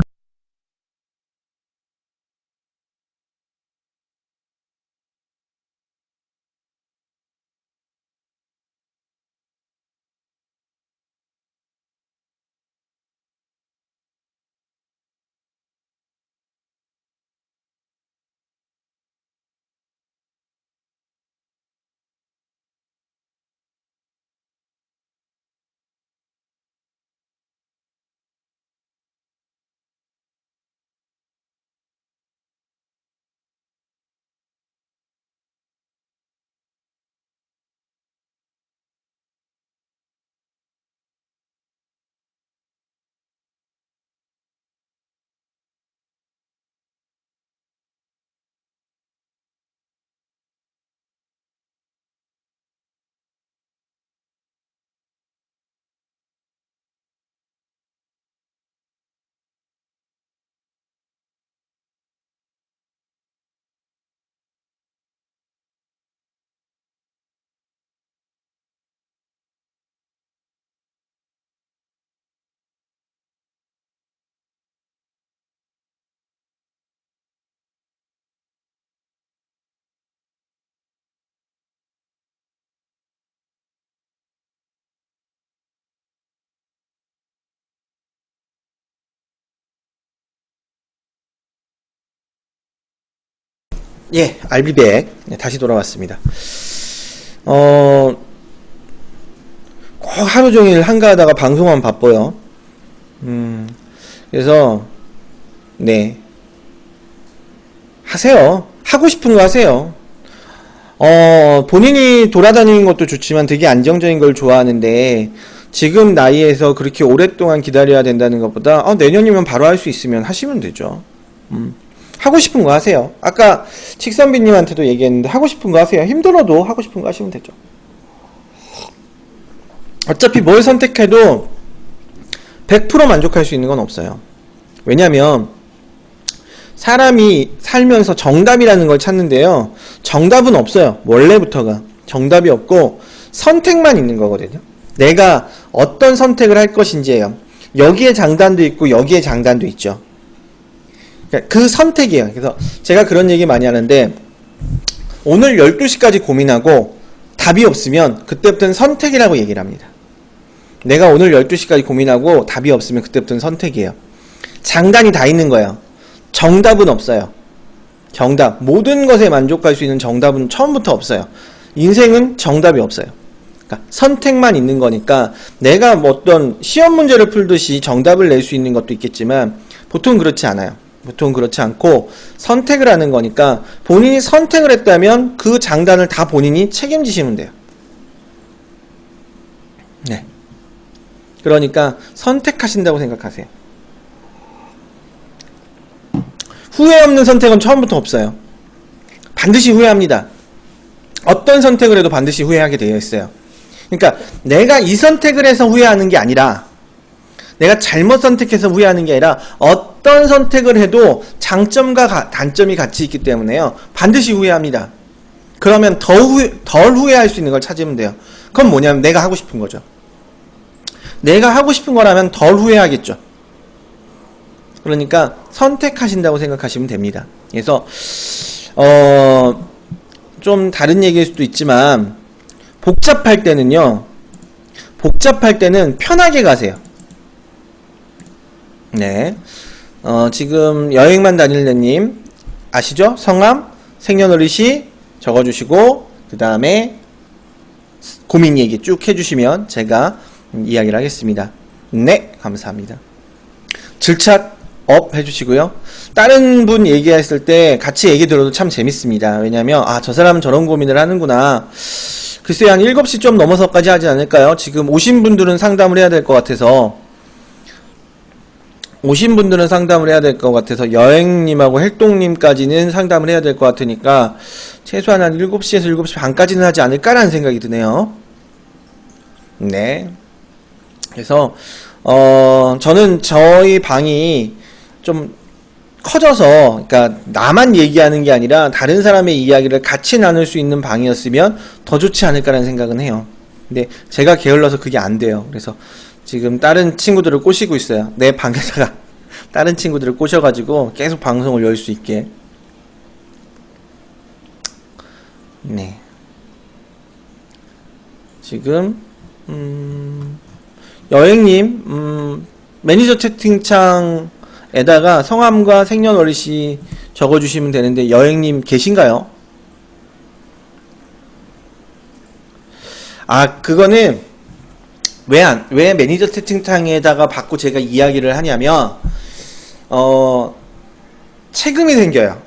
예, 알비백. 네, 다시 돌아왔습니다. 꼭 하루 종일 한가하다가 방송하면 바빠요. 그래서, 네. 하세요. 하고 싶은 거 하세요. 본인이 돌아다니는 것도 좋지만 되게 안정적인 걸 좋아하는데, 지금 나이에서 그렇게 오랫동안 기다려야 된다는 것보다, 내년이면 바로 할 수 있으면 하시면 되죠. 하고 싶은 거 하세요. 아까 칙선비님한테도 얘기했는데, 하고 싶은 거 하세요. 힘들어도 하고 싶은 거 하시면 되죠. 어차피 뭘 선택해도 100% 만족할 수 있는 건 없어요. 왜냐면 사람이 살면서 정답이라는 걸 찾는데요, 정답은 없어요. 원래부터가 정답이 없고 선택만 있는 거거든요. 내가 어떤 선택을 할 것인지예요. 여기에 장단도 있고 여기에 장단도 있죠. 그 선택이에요. 그래서 제가 그런 얘기 많이 하는데, 오늘 12시까지 고민하고 답이 없으면 그때부터는 선택이라고 얘기를 합니다. 내가 오늘 12시까지 고민하고 답이 없으면 그때부터는 선택이에요. 장단이 다 있는 거예요. 정답은 없어요. 정답, 모든 것에 만족할 수 있는 정답은 처음부터 없어요. 인생은 정답이 없어요. 그러니까 선택만 있는 거니까, 내가 뭐 어떤 시험 문제를 풀듯이 정답을 낼 수 있는 것도 있겠지만 보통 그렇지 않아요. 보통 그렇지 않고 선택을 하는 거니까, 본인이 선택을 했다면 그 장단을 다 본인이 책임지시면 돼요. 네. 그러니까 선택하신다고 생각하세요. 후회 없는 선택은 처음부터 없어요. 반드시 후회합니다. 어떤 선택을 해도 반드시 후회하게 되어 있어요. 그러니까 내가 이 선택을 해서 후회하는 게 아니라, 내가 잘못 선택해서 후회하는 게 아니라, 어떤 선택을 해도 장점과 단점이 같이 있기 때문에요, 반드시 후회합니다. 그러면 덜 후회할 수 있는 걸 찾으면 돼요. 그건 뭐냐면 내가 하고 싶은 거죠. 내가 하고 싶은 거라면 덜 후회하겠죠. 그러니까 선택하신다고 생각하시면 됩니다. 그래서 좀 다른 얘기일 수도 있지만, 복잡할 때는 편하게 가세요. 네. 지금 여행만 다닐래님 아시죠? 성함, 생년월일시 적어주시고, 그 다음에 고민 얘기 쭉 해주시면 제가 이야기를 하겠습니다. 네, 감사합니다. 질착 업 해주시고요. 다른 분 얘기했을 때 같이 얘기 들어도 참 재밌습니다. 왜냐면 저 사람은 저런 고민을 하는구나. 글쎄, 한 7시 좀 넘어서까지 하지 않을까요? 지금 오신 분들은 상담을 해야 될 것 같아서, 여행님하고 헬동님까지는 상담을 해야 될 것 같으니까 최소한 한 7시에서 7시 반까지는 하지 않을까라는 생각이 드네요. 네. 그래서 저는 저희 방이 좀 커져서, 그러니까 나만 얘기하는 게 아니라 다른 사람의 이야기를 같이 나눌 수 있는 방이었으면 더 좋지 않을까라는 생각은 해요. 근데 제가 게을러서 그게 안 돼요. 그래서 지금 다른 친구들을 꼬시고 있어요. 내 방에다가 다른 친구들을 꼬셔가지고 계속 방송을 열 수 있게. 네. 지금 여행님, 매니저 채팅창에다가 성함과 생년월일시 적어주시면 되는데, 여행님 계신가요? 그거는 왜 매니저 채팅창에다가 받고 제가 이야기를 하냐면, 책임이 생겨요.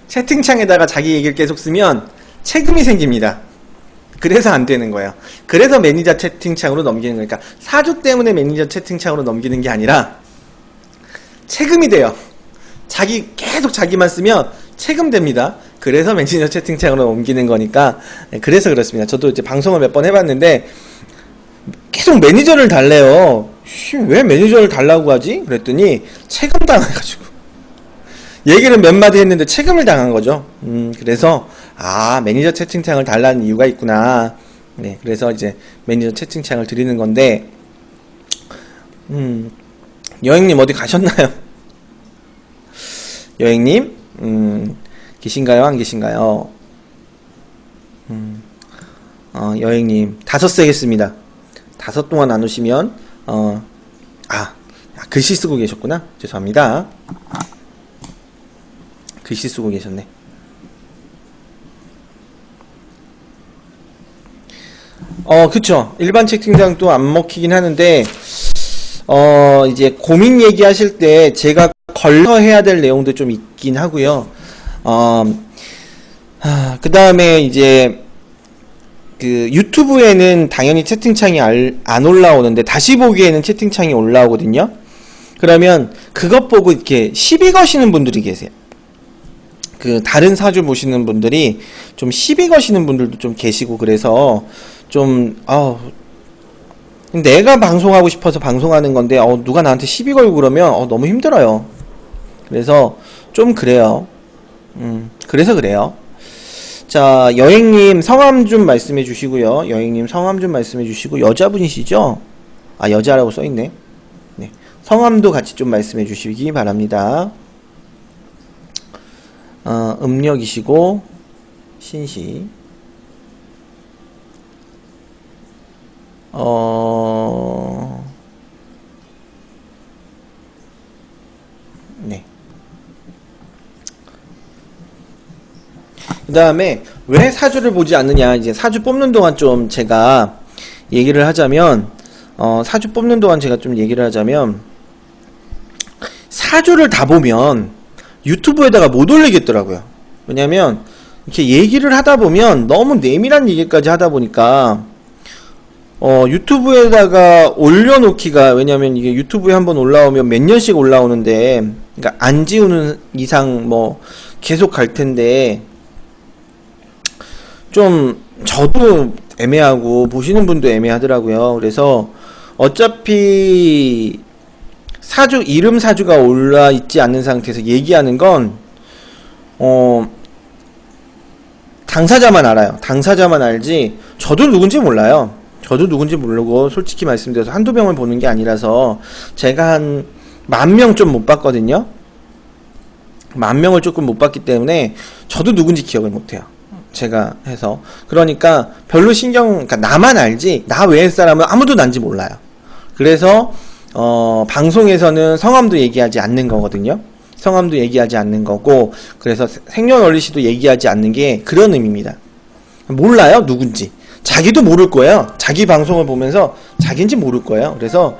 채팅창에다가 자기 얘기를 계속 쓰면 책임이 생깁니다. 그래서 안 되는 거예요. 그래서 매니저 채팅창으로 넘기는 거니까, 사주 때문에 매니저 채팅창으로 넘기는 게 아니라 책임이 돼요. 계속 자기만 쓰면 책임됩니다. 그래서 매니저 채팅창으로 넘기는 거니까. 그래서 그렇습니다. 저도 이제 방송을 몇 번 해봤는데 계속 매니저를 달래요. 왜 매니저를 달라고 하지? 그랬더니 책임 당해가지고 얘기를 몇 마디 했는데 책임을 당한 거죠. 그래서 매니저 채팅창을 달라는 이유가 있구나. 네, 그래서 이제 매니저 채팅창을 드리는 건데, 여행님 어디 가셨나요? 여행님, 계신가요? 안 계신가요? 여행님 5 쓰겠습니다. 5 동안 안 오시면 글씨 쓰고 계셨구나. 죄송합니다. 글씨 쓰고 계셨네. 그쵸. 일반 채팅장도 안 먹히긴 하는데, 이제 고민 얘기하실 때 제가 걸러 해야 될 내용도 좀 있긴 하고요. 그 다음에 이제, 유튜브에는 당연히 채팅창이 안 올라오는데, 다시 보기에는 채팅창이 올라오거든요. 그러면 그것 보고 이렇게 시비 거시는 분들이 계세요. 다른 사주 보시는 분들이 좀 시비 거시는 분들도 좀 계시고, 그래서 좀, 내가 방송하고 싶어서 방송하는 건데, 누가 나한테 시비 걸고 그러면, 너무 힘들어요. 그래서 좀 그래요. 그래서 그래요. 자, 여행님 성함 좀 말씀해 주시고요. 여행님 성함 좀 말씀해 주시고, 여자분이시죠? 여자라고 써있네. 네. 성함도 같이 좀 말씀해 주시기 바랍니다. 음력이시고, 신시. 네. 그 다음에 왜 사주를 보지 않느냐, 이제 사주 뽑는 동안 좀 제가 얘기를 하자면, 사주 뽑는 동안 제가 좀 얘기를 하자면, 사주를 다 보면 유튜브에다가 못 올리겠더라고요. 왜냐면 이렇게 얘기를 하다 보면 너무 내밀한 얘기까지 하다 보니까 유튜브에다가 올려놓기가, 왜냐면 이게 유튜브에 한번 올라오면 몇 년씩 올라오는데, 그러니까 안 지우는 이상 뭐 계속 갈 텐데, 좀 저도 애매하고 보시는 분도 애매하더라고요. 그래서 어차피 사주, 이름 사주가 올라 있지 않는 상태에서 얘기하는 건 당사자만 알아요. 당사자만 알지 저도 누군지 몰라요. 저도 누군지 모르고, 솔직히 말씀드려서 한두 명을 보는 게 아니라서, 제가 한 10,000명 좀 못 봤거든요. 10,000명을 조금 못 봤기 때문에 저도 누군지 기억을 못해요. 제가 해서. 그러니까 별로 그러니까 나만 알지 나 외의 사람은 아무도 난지 몰라요. 그래서 방송에서는 성함도 얘기하지 않는 거거든요. 성함도 얘기하지 않는 거고, 그래서 생년월일시도 얘기하지 않는 게 그런 의미입니다. 몰라요, 누군지. 자기도 모를 거예요. 자기 방송을 보면서 자기인지 모를 거예요. 그래서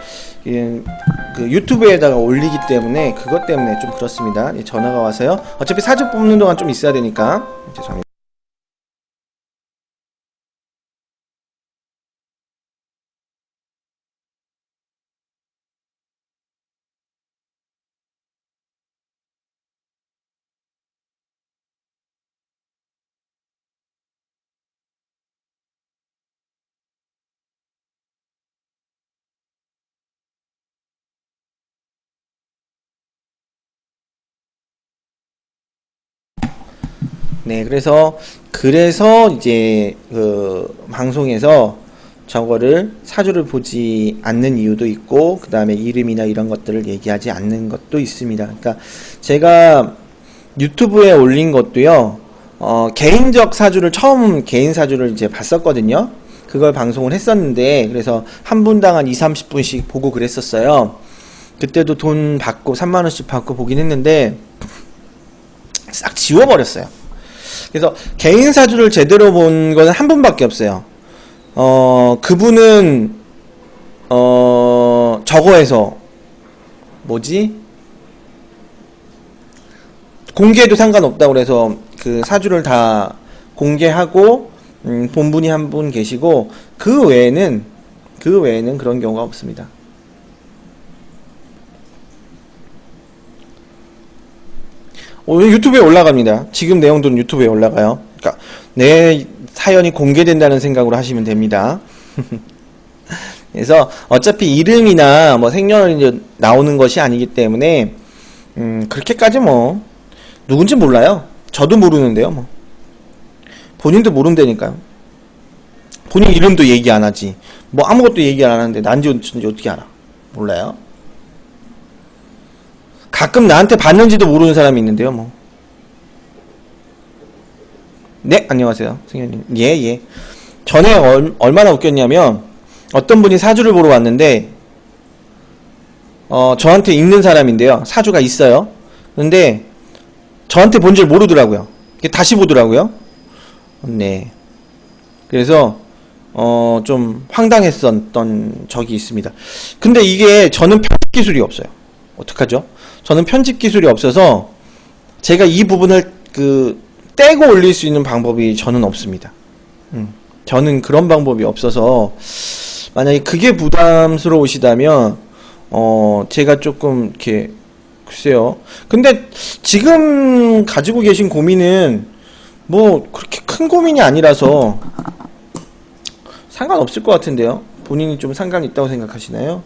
유튜브에다가 올리기 때문에, 그것 때문에 좀 그렇습니다. 전화가 와서요. 어차피 사주 뽑는 동안 좀 있어야 되니까. 죄송합니다. 네, 그래서 이제 방송에서 저거를 사주를 보지 않는 이유도 있고, 그 다음에 이름이나 이런 것들을 얘기하지 않는 것도 있습니다. 그러니까 제가 유튜브에 올린 것도요, 개인적 사주를, 처음 개인 사주를 이제 봤었거든요. 그걸 방송을 했었는데, 그래서 한 분당 한 20-30분씩 보고 그랬었어요. 그때도 돈 받고 30,000원씩 받고 보긴 했는데 싹 지워버렸어요. 그래서 개인 사주를 제대로 본 거는 한 분밖에 없어요. 그분은 저거에서 뭐지? 공개해도 상관없다고 그래서 그 사주를 다 공개하고 본 분이 한 분 계시고, 그 외에는 그런 경우가 없습니다. 유튜브에 올라갑니다. 지금 내용들은 유튜브에 올라가요. 그러니까 내 사연이 공개된다는 생각으로 하시면 됩니다. 그래서 어차피 이름이나 뭐 생년월일이 나오는 것이 아니기 때문에 그렇게까지 뭐 누군지 몰라요. 저도 모르는데요. 뭐 본인도 모른다니까요. 본인 이름도 얘기 안 하지. 뭐 아무것도 얘기 안 하는데 난지 어떻게 알아? 몰라요. 가끔 나한테 봤는지도 모르는 사람이 있는데요, 뭐. 네, 안녕하세요, 승현님. 예. 전에 얼마나 웃겼냐면, 어떤 분이 사주를 보러 왔는데, 저한테 있는 사람인데요. 사주가 있어요. 근데, 저한테 본 줄 모르더라고요. 다시 보더라고요. 네. 그래서, 좀 황당했었던 적이 있습니다. 근데 이게 저는 편집 기술이 없어요. 어떡하죠? 저는 편집 기술이 없어서 제가 이 부분을 떼고 올릴 수 있는 방법이 저는 없습니다. 저는 그런 방법이 없어서 만약에 그게 부담스러우시다면 제가 조금 이렇게 글쎄요. 근데 지금 가지고 계신 고민은 뭐 그렇게 큰 고민이 아니라서 상관없을 것 같은데요. 본인이 좀 상관이 있다고 생각하시나요?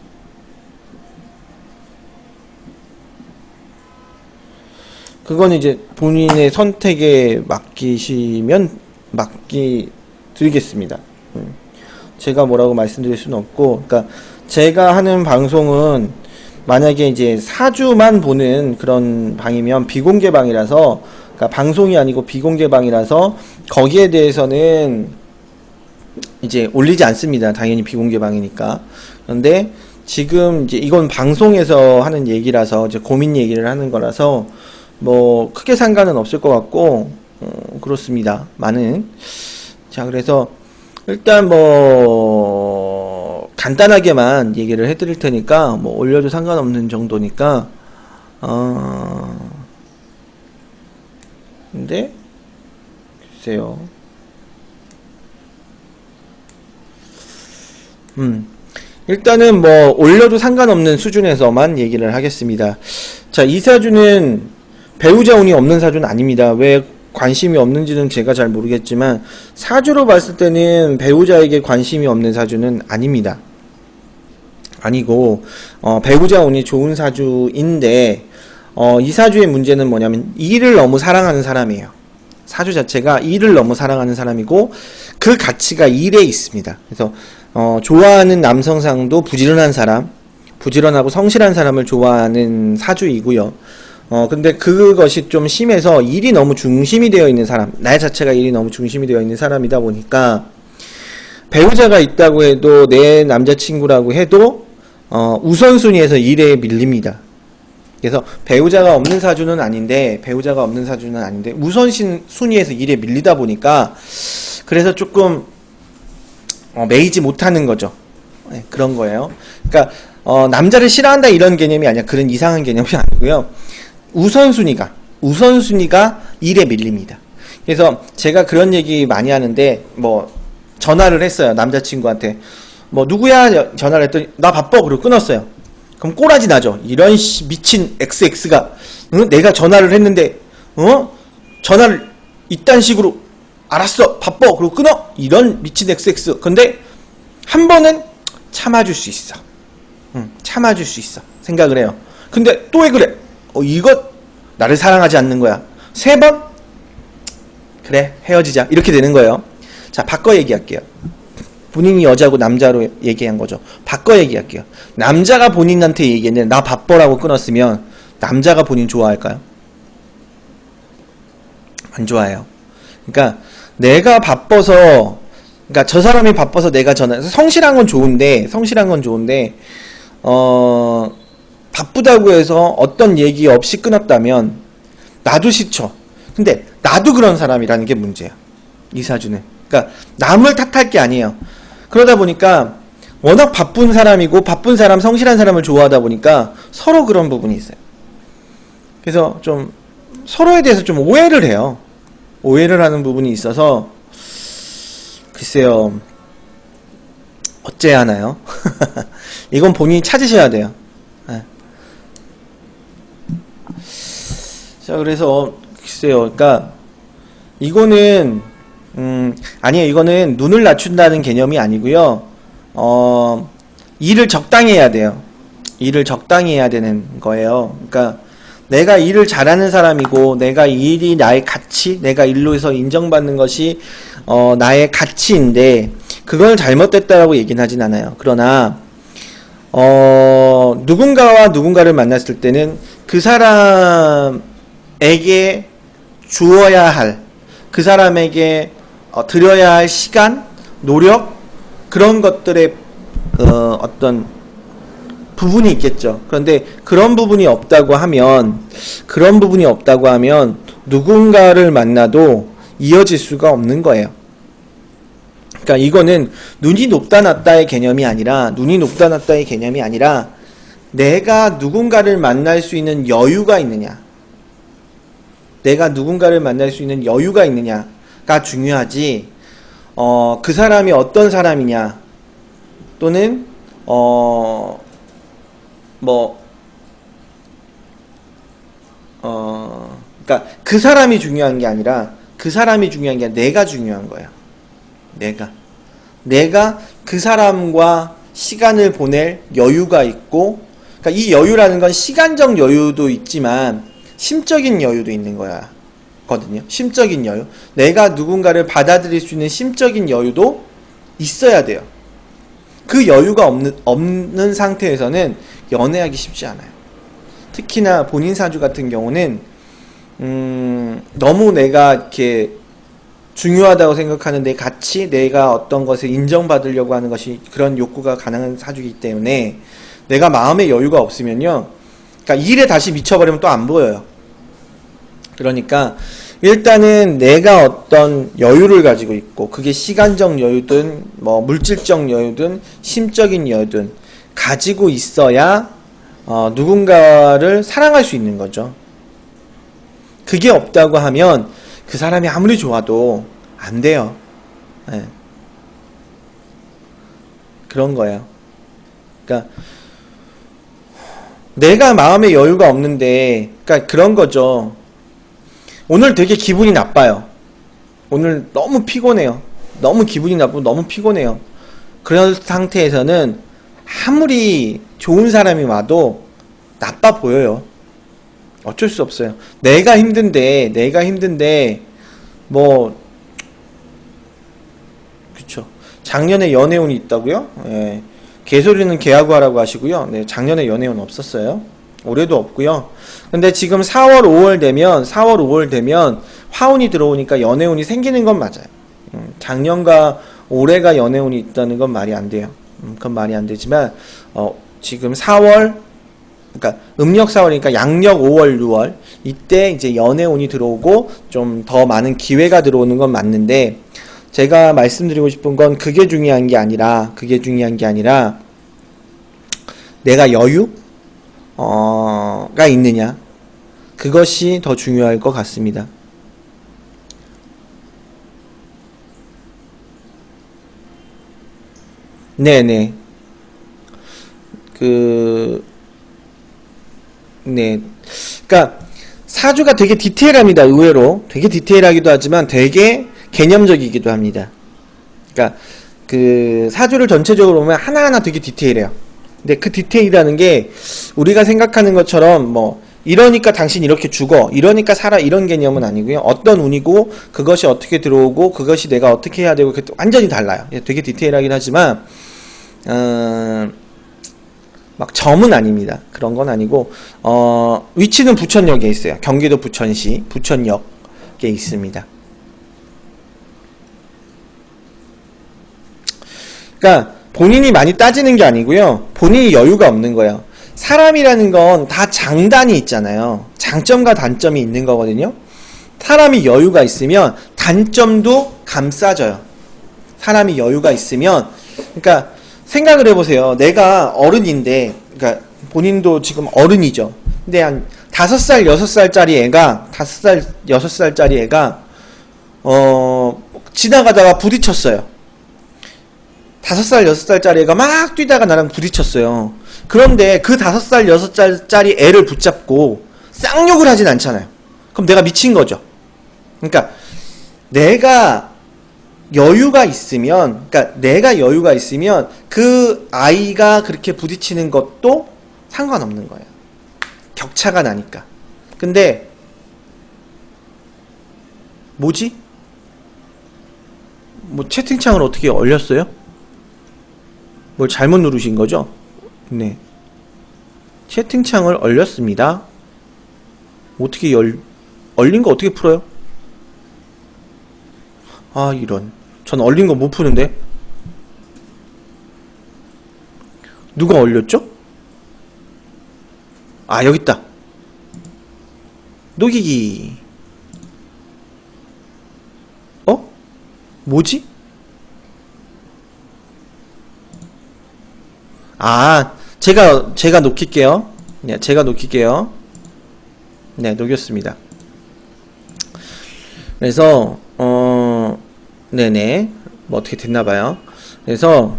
그건 이제 본인의 선택에 드리겠습니다. 제가 뭐라고 말씀드릴 수는 없고, 그러니까 제가 하는 방송은 만약에 이제 사주만 보는 그런 방이면 비공개 방이라서, 그러니까 방송이 아니고 비공개 방이라서 거기에 대해서는 이제 올리지 않습니다. 당연히 비공개 방이니까. 그런데 지금 이제 이건 방송에서 하는 얘기라서 이제 고민 얘기를 하는 거라서 뭐 크게 상관은 없을 것 같고 그렇습니다. 자, 그래서 일단 뭐 간단하게만 얘기를 해드릴 테니까 뭐 올려도 상관없는 정도니까 근데 글쎄요. 일단은 뭐 올려도 상관없는 수준에서만 얘기를 하겠습니다. 자, 이 사주는 배우자 운이 없는 사주는 아닙니다. 왜 관심이 없는지는 제가 잘 모르겠지만 사주로 봤을 때는 배우자에게 관심이 없는 사주는 아닙니다. 아니고 배우자 운이 좋은 사주인데 이 사주의 문제는 뭐냐면 일을 너무 사랑하는 사람이에요. 사주 자체가 일을 너무 사랑하는 사람이고 그 가치가 일에 있습니다. 그래서 좋아하는 남성상도 부지런한 사람, 부지런하고 성실한 사람을 좋아하는 사주이고요. 근데 그것이 좀 심해서 일이 너무 중심이 되어 있는 사람, 나 자체가 일이 너무 중심이 되어 있는 사람이다 보니까 배우자가 있다고 해도 내 남자친구라고 해도 우선순위에서 일에 밀립니다. 그래서 배우자가 없는 사주는 아닌데 우선순위에서 일에 밀리다 보니까 그래서 조금 매이지 못하는 거죠. 네, 그런 거예요. 그러니까 남자를 싫어한다 이런 개념이 아니야. 그런 이상한 개념이 아니고요. 우선순위가 일에 밀립니다. 그래서 제가 그런 얘기 많이 하는데 뭐 전화를 했어요. 남자친구한테 뭐 누구야 전화를 했더니 나 바빠 그러고 끊었어요. 그럼 꼬라지 나죠. 이런 미친 XX가 내가 전화를 했는데 전화를 이딴 식으로 알았어 바빠 그러고 끊어. 이런 미친 XX. 근데 한 번은 참아줄 수 있어. 참아줄 수 있어 생각을 해요. 근데 또 왜 그래? 이거 나를 사랑하지 않는 거야. 3번? 그래 헤어지자 이렇게 되는 거예요. 자, 바꿔 얘기할게요. 본인이 여자고 남자로 얘기한 거죠. 바꿔 얘기할게요. 남자가 본인한테 얘기했는데 나 바빠라고 끊었으면 남자가 본인 좋아할까요? 안 좋아해요. 그러니까 내가 바빠서, 그러니까 저 사람이 바빠서 내가 성실한 건 좋은데 바쁘다고 해서 어떤 얘기 없이 끊었다면 나도 싫죠. 근데 나도 그런 사람이라는 게 문제야. 이 사주는. 그러니까 남을 탓할 게 아니에요. 그러다 보니까 워낙 바쁜 사람이고 바쁜 사람, 성실한 사람을 좋아하다 보니까 서로 그런 부분이 있어요. 그래서 좀 서로에 대해서 좀 오해를 해요. 오해를 하는 부분이 있어서 글쎄요. 어째야 하나요? 이건 본인이 찾으셔야 돼요. 네. 자, 그래서 글쎄요. 그러니까 이거는 아니에요. 이거는 눈을 낮춘다는 개념이 아니고요. 일을 적당히 해야 돼요. 일을 적당히 해야 되는 거예요. 그러니까 내가 일을 잘하는 사람이고 내가 이 일이 나의 가치, 내가 일로서 인정받는 것이 나의 가치인데 그걸 잘못됐다라고 얘기는 하진 않아요. 그러나 누군가와 누군가를 만났을 때는 그 사람에게 주어야 할, 그 사람에게 들여야 할 시간, 노력, 그런 것들의 어떤 부분이 있겠죠. 그런데 그런 부분이 없다고 하면 누군가를 만나도 이어질 수가 없는 거예요. 그러니까 이거는 눈이 높다 낮다의 개념이 아니라 내가 누군가를 만날 수 있는 여유가 있느냐, 가 중요하지. 그 사람이 어떤 사람이냐, 또는 그러니까 그 사람이 중요한 게 아니라 내가 중요한 거야. 내가 그 사람과 시간을 보낼 여유가 있고, 그러니까 이 여유라는 건 시간적 여유도 있지만 심적인 여유도 있는 거거든요. 심적인 여유. 내가 누군가를 받아들일 수 있는 심적인 여유도 있어야 돼요. 그 여유가 없는 상태에서는 연애하기 쉽지 않아요. 특히나 본인 사주 같은 경우는 너무 내가 이렇게 중요하다고 생각하는 내 가치, 내가 어떤 것을 인정받으려고 하는 것이 그런 욕구가 가능한 사주이기 때문에 내가 마음의 여유가 없으면요, 그러니까 일에 다시 미쳐버리면 또 안 보여요. 그러니까 일단은 내가 어떤 여유를 가지고 있고, 그게 시간적 여유든 뭐 물질적 여유든 심적인 여유든 가지고 있어야 누군가를 사랑할 수 있는 거죠. 그게 없다고 하면 그 사람이 아무리 좋아도 안 돼요. 네. 그런 거예요. 그러니까 내가 마음의 여유가 없는데, 그러니까 그런 거죠. 오늘 되게 기분이 나빠요. 오늘 너무 피곤해요. 너무 기분이 나쁘고 너무 피곤해요. 그런 상태에서는 아무리 좋은 사람이 와도 나빠 보여요. 어쩔 수 없어요. 내가 힘든데 뭐 그쵸. 작년에 연애운이 있다고요? 예. 개소리는 개하고 하라고 하시고요. 네, 작년에 연애운 없었어요. 올해도 없고요. 근데 지금 4월 5월 되면 화운이 들어오니까 연애운이 생기는 건 맞아요. 작년과 올해가 연애운이 있다는 건 말이 안 돼요. 그건 말이 안 되지만 지금 4월, 그러니까 음력 4월이니까 양력 5월, 6월 이때 이제 연애운이 들어오고 좀 더 많은 기회가 들어오는 건 맞는데, 제가 말씀드리고 싶은 건 그게 중요한 게 아니라 내가 여유가 있느냐, 그것이 더 중요할 것 같습니다. 네네. 네. 그러니까 사주가 되게 디테일합니다. 의외로 되게 디테일하기도 하지만 되게 개념적이기도 합니다. 그러니까 그 사주를 전체적으로 보면 하나하나 되게 디테일해요. 근데 그 디테일이라는 게 우리가 생각하는 것처럼 뭐 이러니까 당신 이렇게 죽어, 이러니까 살아, 이런 개념은 아니고요. 어떤 운이고 그것이 어떻게 들어오고 그것이 내가 어떻게 해야 되고 완전히 달라요. 되게 디테일하긴 하지만 막 점은 아닙니다. 그런 건 아니고 위치는 부천역에 있어요. 경기도 부천시 부천역에 있습니다. 그러니까 본인이 많이 따지는 게 아니고요. 본인이 여유가 없는 거예요. 사람이라는 건 다 장단이 있잖아요. 장점과 단점이 있는 거거든요. 사람이 여유가 있으면 단점도 감싸져요. 사람이 여유가 있으면, 그러니까 생각을 해보세요. 내가 어른인데, 그러니까 본인도 지금 어른이죠. 근데 한 5살, 6살짜리 애가, 5살, 6살짜리 애가 지나가다가 부딪혔어요. 5살, 6살짜리 애가 막 뛰다가 나랑 부딪혔어요. 그런데 그 5살, 6살짜리 애를 붙잡고 쌍욕을 하진 않잖아요. 그럼 내가 미친 거죠. 그러니까 내가 여유가 있으면 그 아이가 그렇게 부딪히는 것도 상관없는 거예요. 격차가 나니까. 근데 뭐지? 뭐 채팅창을 어떻게 얼렸어요? 뭘 잘못 누르신 거죠? 네. 채팅창을 얼렸습니다. 어떻게 얼린 거 어떻게 풀어요? 아, 이런. 전 얼린 거 못 푸는데? 누가 얼렸죠? 아, 여기 있다. 녹이기. 뭐지? 아, 제가 녹일게요. 네, 제가 녹일게요. 네, 녹였습니다. 그래서 네네, 뭐 어떻게 됐나봐요. 그래서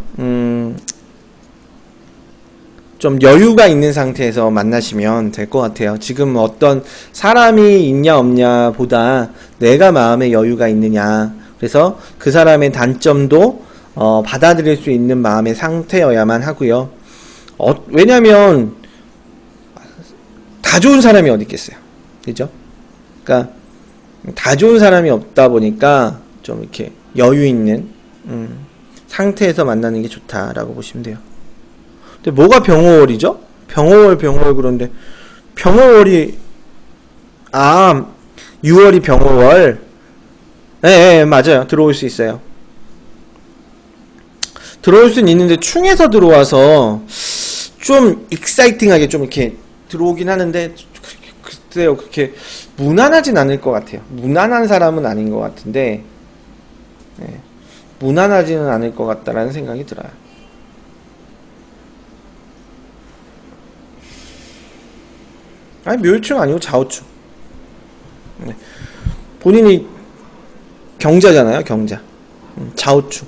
좀 여유가 있는 상태에서 만나시면 될 것 같아요. 지금 어떤 사람이 있냐 없냐 보다 내가 마음에 여유가 있느냐, 그래서 그 사람의 단점도 받아들일 수 있는 마음의 상태여야만 하고요. 왜냐면 다 좋은 사람이 어디 있겠어요, 그죠? 그러니까 다 좋은 사람이 없다 보니까 좀 이렇게 여유 있는 상태에서 만나는 게 좋다라고 보시면 돼요. 근데 뭐가 병호월이죠? 병호월 그런데 병호월이 6월이 병호월. 네, 맞아요. 들어올 수 있어요. 들어올 수는 있는데 충에서 들어와서 좀 익사이팅하게 좀 이렇게 들어오긴 하는데 글쎄요, 그렇게 무난하진 않을 것 같아요. 무난한 사람은 아닌 것 같은데, 네, 무난하지는 않을 것 같다라는 생각이 들어요. 아니, 묘일충 아니고 좌우충. 네. 본인이 경자잖아요, 경자. 좌우충.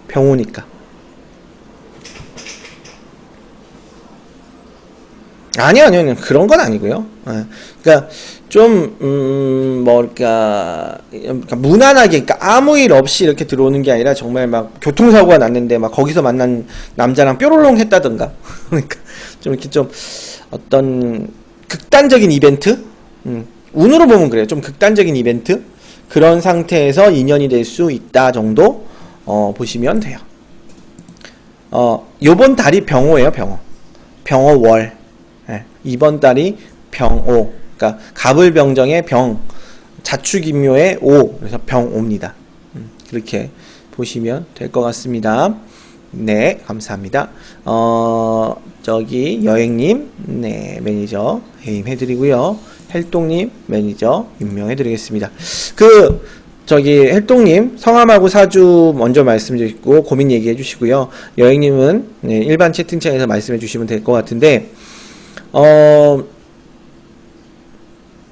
병호니까. 아니요. 그런 건 아니고요. 그러니까 좀 그러니까 무난하게, 그러니까 아무 일 없이 이렇게 들어오는 게 아니라 정말 막 교통사고가 났는데 막 거기서 만난 남자랑 뾰로롱 했다던가. 그러니까 좀 이렇게 좀 어떤 극단적인 이벤트? 운으로 보면 그래요. 좀 극단적인 이벤트? 그런 상태에서 인연이 될 수 있다 정도 보시면 돼요. 요번 달이 병호예요, 병호. 병호월. 네, 이번 달이 병오. 그러니까 갑을병정의 병, 자축인묘의 오. 그래서 병오입니다. 그렇게 보시면 될 것 같습니다. 네, 감사합니다. 저기 여행님, 네, 매니저 해임해드리고요. 헬동님 매니저 임명해드리겠습니다. 저기 헬동님 성함하고 사주 먼저 말씀드리고 고민 얘기해주시고요. 여행님은 네, 일반 채팅창에서 말씀해주시면 될 것 같은데,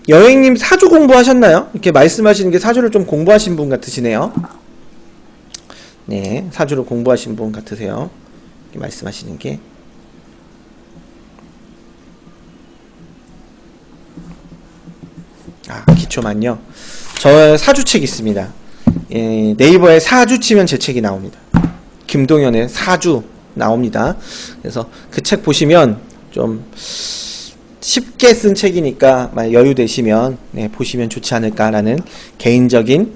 여행님 사주 공부하셨나요? 이렇게 말씀하시는 게 사주를 좀 공부하신 분 같으시네요. 네, 사주를 공부하신 분 같으세요. 이렇게 말씀하시는 게. 기초만요. 저 사주책 있습니다. 예, 네이버에 사주 치면 제 책이 나옵니다. 김동현의 사주 나옵니다. 그래서 그 책 보시면 좀 쉽게 쓴 책이니까 만약 여유 되시면 네, 보시면 좋지 않을까라는 개인적인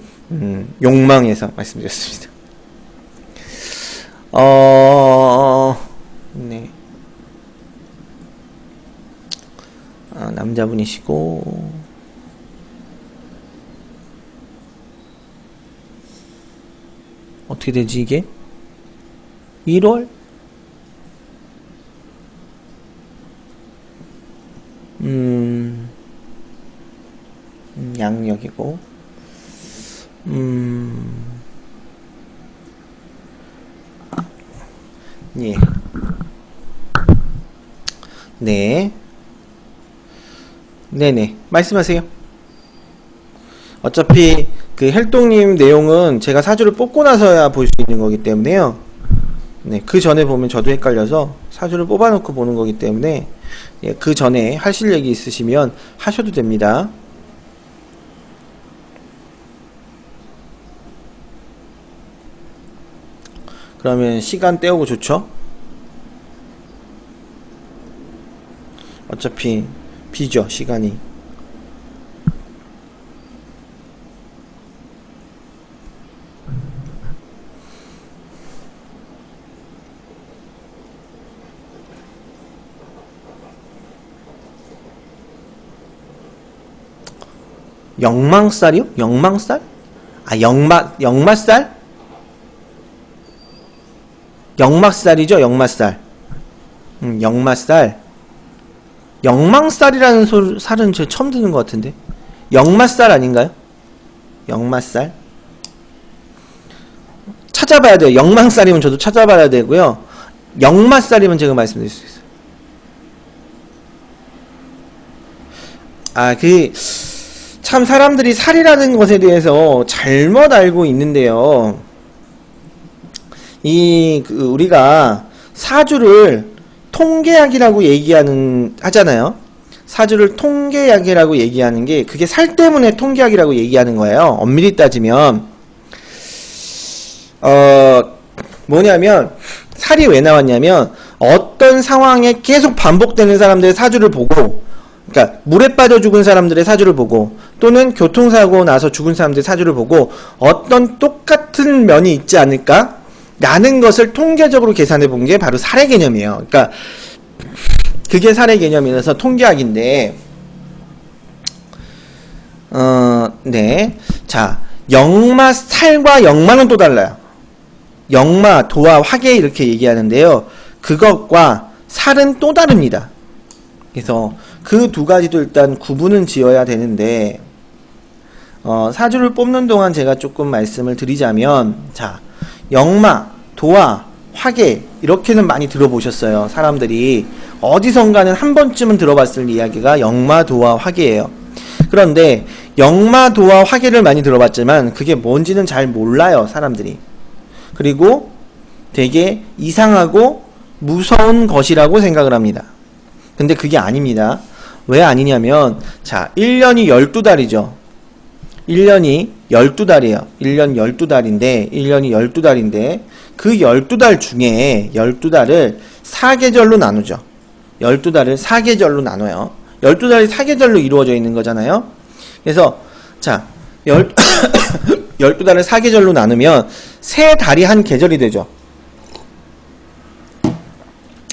욕망에서 말씀드렸습니다. 네. 남자분이시고 어떻게 되지 이게? 1월? 양력이고 예. 네. 네네. 말씀하세요. 어차피 그 헬동님 내용은 제가 사주를 뽑고 나서야 볼 수 있는 거기 때문에요. 네, 그 전에 보면 저도 헷갈려서 사주를 뽑아놓고 보는 거기 때문에 예, 그 전에 하실 얘기 있으시면 하셔도 됩니다. 그러면 시간 때우고 좋죠? 어차피 비죠, 시간이. 영망살이요? 영망살? 영맛살? 영맛살이죠, 영맛살. 영맛살. 영망살이라는 살은 제가 처음 듣는 것 같은데. 영맛살 아닌가요? 영맛살? 찾아봐야 돼요. 영망살이면 저도 찾아봐야 되고요. 역마살이면 제가 말씀드릴 수 있어요. 참 사람들이 살이라는 것에 대해서 잘못 알고 있는데요. 우리가 사주를 통계학이라고 하잖아요. 사주를 통계학이라고 얘기하는 게, 그게 살 때문에 통계학이라고 얘기하는 거예요. 엄밀히 따지면. 뭐냐면, 살이 왜 나왔냐면, 어떤 상황에 계속 반복되는 사람들의 사주를 보고, 그러니까 물에 빠져 죽은 사람들의 사주를 보고, 또는 교통사고 나서 죽은 사람들의 사주를 보고 어떤 똑같은 면이 있지 않을까? 라는 것을 통계적으로 계산해 본 게 바로 살의 개념이에요. 그러니까 그게 살의 개념이라서 통계학인데, 네. 자, 살과 역마는 또 달라요. 역마, 도화, 화계 이렇게 얘기하는데요. 그것과 살은 또 다릅니다. 그래서 그 두 가지도 일단 구분은 지어야 되는데, 사주를 뽑는 동안 제가 조금 말씀을 드리자면, 자, 역마, 도화, 화계 이렇게는 많이 들어보셨어요. 사람들이 어디선가는 한 번쯤은 들어봤을 이야기가 역마, 도화, 화계예요. 그런데 역마, 도화, 화계를 많이 들어봤지만 그게 뭔지는 잘 몰라요, 사람들이. 그리고 되게 이상하고 무서운 것이라고 생각을 합니다. 근데 그게 아닙니다. 왜 아니냐면, 자, 1년이 12달이죠. 1년이 12달이에요. 1년 12달인데, 1년이 12달인데, 그 12달 중에 12달을 4계절로 나누죠. 12달을 4계절로 나눠요. 12달이 4계절로 이루어져 있는 거잖아요. 그래서, 자, 12달을 4계절로 나누면, 3달이 한 계절이 되죠.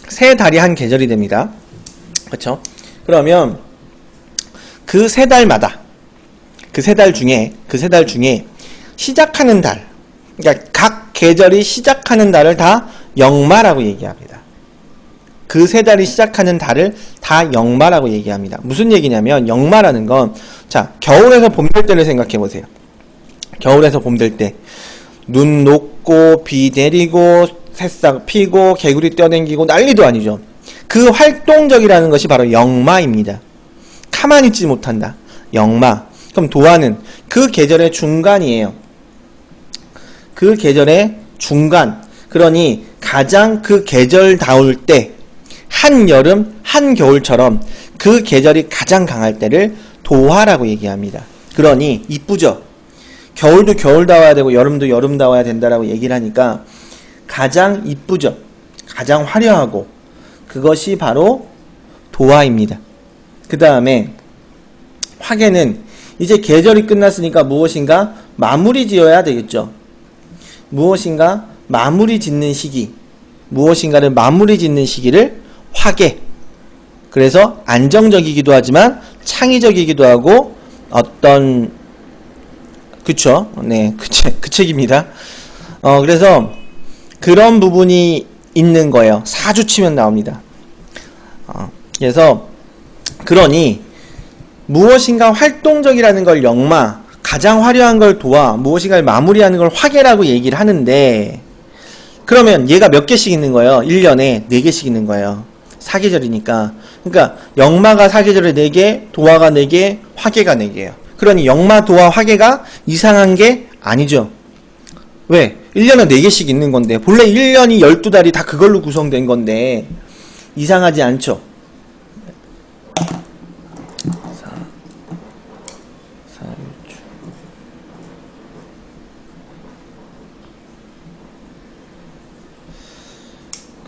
3달이 한 계절이 됩니다. 그렇죠? 그러면 그 3달마다 그 3달 중에 시작하는 달, 그러니까 각 계절이 시작하는 달을 다 역마라고 얘기합니다. 그 3달이 시작하는 달을 다 역마라고 얘기합니다. 무슨 얘기냐면, 역마라는 건, 자, 겨울에서 봄 될 때를 생각해 보세요. 겨울에서 봄 될 때 눈 녹고 비 내리고 새싹 피고 개구리 뛰어댕기고 난리도 아니죠. 그 활동적이라는 것이 바로 역마입니다. 가만히 있지 못한다. 역마. 그럼 도화는 그 계절의 중간이에요. 그 계절의 중간. 그러니 가장 그 계절다울 때, 한여름, 한겨울처럼 그 계절이 가장 강할 때를 도화라고 얘기합니다. 그러니 이쁘죠? 겨울도 겨울다워야 되고 여름도 여름다워야 된다라고 얘기를 하니까 가장 이쁘죠? 가장 화려하고, 그것이 바로 도화입니다. 그 다음에 화계는 이제 계절이 끝났으니까 무엇인가 마무리 지어야 되겠죠. 무엇인가 마무리 짓는 시기, 무엇인가를 마무리 짓는 시기를 화계. 그래서 안정적이기도 하지만 창의적이기도 하고, 그쵸? 네, 그 책입니다. 그래서 그런 부분이 있는 거예요. 사주 치면 나옵니다. 그래서 그러니 무엇인가 활동적이라는 걸 역마, 가장 화려한 걸 도화, 무엇인가를 마무리하는 걸 화계라고 얘기를 하는데, 그러면 얘가 몇 개씩 있는 거예요? 1년에 4개씩 있는 거예요. 4계절이니까. 그러니까 역마가 4계절에 4개, 도화가 4개, 화계가 4개예요. 그러니 역마, 도화, 화계가 이상한 게 아니죠. 왜? 1년에 4개씩 있는 건데, 본래 1년이 12달이 다 그걸로 구성된 건데 이상하지 않죠.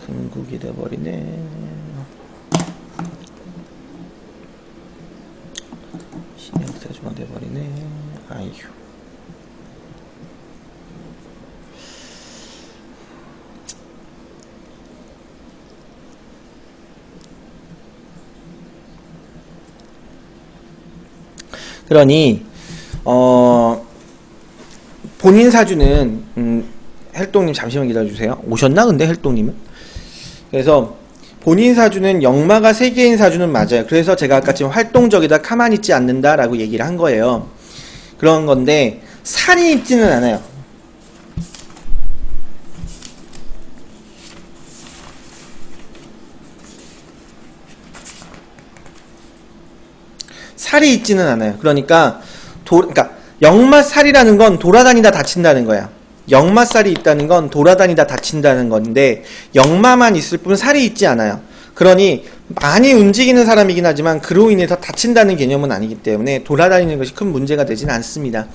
금국이 돼버리네. 신약사주가 돼버리네. 아이휴. 그러니 본인 사주는 헬동님 잠시만 기다려주세요. 오셨나 근데 헬동님은? 그래서 본인 사주는 역마가 3개인 사주는 맞아요. 그래서 제가 아까 지금 활동적이다, 가만히 있지 않는다 라고 얘기를 한 거예요. 그런 건데 살이 있지는 않아요. 살이 있지는 않아요. 그러니까 그러니까 역마살이라는 건 돌아다니다 다친다는 거야. 역마살이 있다는 건 돌아다니다 다친다는 건데 역마만 있을 뿐 살이 있지 않아요. 그러니 많이 움직이는 사람이긴 하지만 그로 인해서 다친다는 개념은 아니기 때문에 돌아다니는 것이 큰 문제가 되지는 않습니다.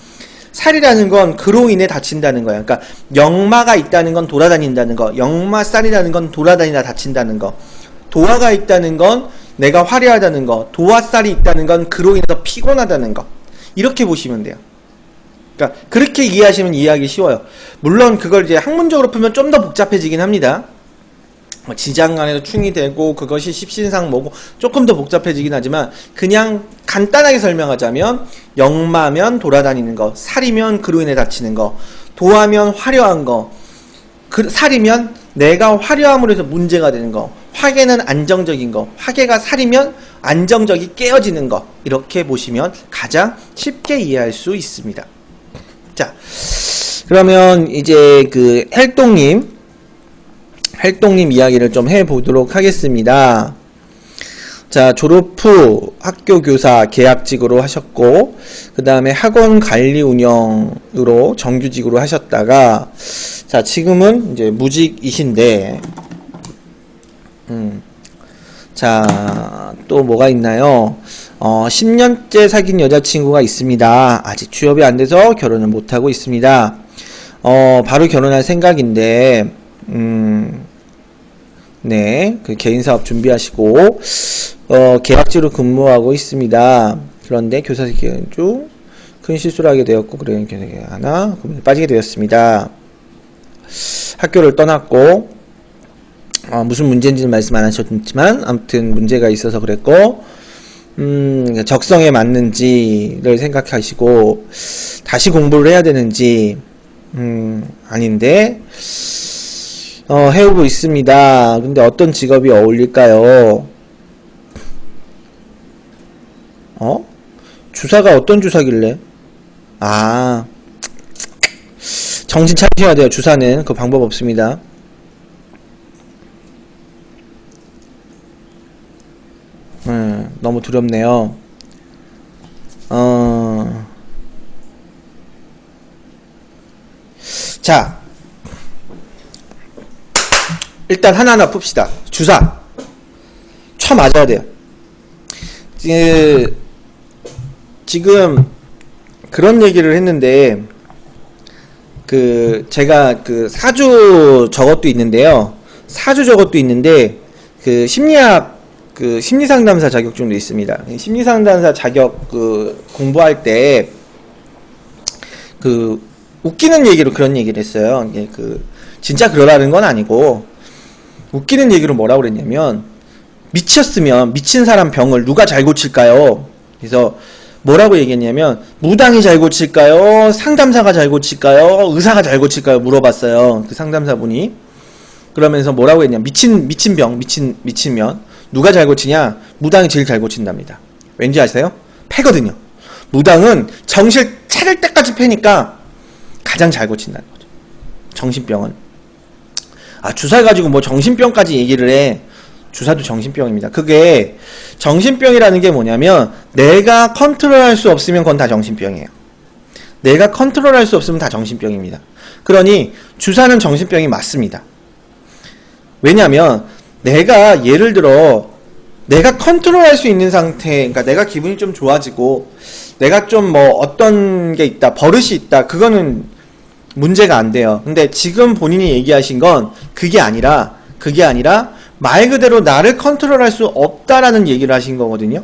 살이라는 건 그로 인해 다친다는 거야. 그러니까 역마가 있다는 건 돌아다닌다는 거, 역마살이라는 건 돌아다니다 다친다는 거, 도화가 있다는 건 내가 화려하다는 거, 도화살이 있다는 건 그로 인해서 피곤하다는 거, 이렇게 보시면 돼요. 그러니까 그렇게 이해하시면 이해하기 쉬워요. 물론 그걸 이제 학문적으로 풀면 좀 더 복잡해지긴 합니다. 지장간에서 충이 되고 그것이 십신상모고 조금 더 복잡해지긴 하지만 그냥 간단하게 설명하자면 역마면 돌아다니는 거, 살이면 그로 인해 다치는 거, 도화면 화려한 거, 살이면 내가 화려함으로 해서 문제가 되는 거, 화계는 안정적인 거, 화계가 살이면 안정적이 깨어지는 거, 이렇게 보시면 가장 쉽게 이해할 수 있습니다. 자, 그러면 이제 그 헬동님 이야기를 좀 해보도록 하겠습니다. 자, 졸업 후 학교 교사 계약직으로 하셨고, 그 다음에 학원 관리 운영으로 정규직으로 하셨다가, 자, 지금은 이제 무직이신데, 자, 또 뭐가 있나요? 10년째 사귄 여자친구가 있습니다. 아직 취업이 안 돼서 결혼을 못하고 있습니다. 바로 결혼할 생각인데, 네, 그 개인사업 준비하시고, 계약직으로 근무하고 있습니다. 그런데 교사 기간 중 큰 실수를 하게 되었고, 그래, 하나, 빠지게 되었습니다. 학교를 떠났고, 무슨 문제인지는 말씀 안 하셨지만, 아무튼 문제가 있어서 그랬고, 적성에 맞는지를 생각하시고, 다시 공부를 해야 되는지, 아닌데, 해오고 있습니다. 근데 어떤 직업이 어울릴까요? 주사가 어떤 주사길래? 정신 차리셔야 돼요. 주사는 그 방법 없습니다. 너무 두렵네요. 자, 일단 하나하나 풉시다. 주사 쳐 맞아야 돼요. 지금 그런 얘기를 했는데, 제가 사주 저것도 있는데요. 사주 저것도 있는데, 심리학, 심리상담사 자격증도 있습니다. 심리상담사 자격, 공부할 때, 웃기는 얘기로 그런 얘기를 했어요. 진짜 그러라는 건 아니고, 웃기는 얘기로 뭐라고 그랬냐면, 미쳤으면 미친 사람 병을 누가 잘 고칠까요? 그래서 뭐라고 얘기했냐면, 무당이 잘 고칠까요? 상담사가 잘 고칠까요? 의사가 잘 고칠까요? 물어봤어요. 그 상담사분이. 그러면서 뭐라고 했냐? 미치면 누가 잘 고치냐? 무당이 제일 잘 고친답니다. 왠지 아세요? 패거든요. 무당은 정신 차릴 때까지 패니까 가장 잘 고친다는 거죠. 정신병은. 주사 가지고 뭐 정신병까지 얘기를 해. 주사도 정신병입니다. 그게 정신병이라는 게 뭐냐면 내가 컨트롤할 수 없으면 그건 다 정신병이에요. 내가 컨트롤할 수 없으면 다 정신병입니다. 그러니 주사는 정신병이 맞습니다. 왜냐면 내가 예를 들어 내가 컨트롤할 수 있는 상태, 그러니까 내가 기분이 좀 좋아지고 내가 좀 뭐 어떤 게 있다, 버릇이 있다, 그거는 문제가 안 돼요. 근데 지금 본인이 얘기하신 건 그게 아니라 말 그대로 나를 컨트롤할 수 없다라는 얘기를 하신 거거든요.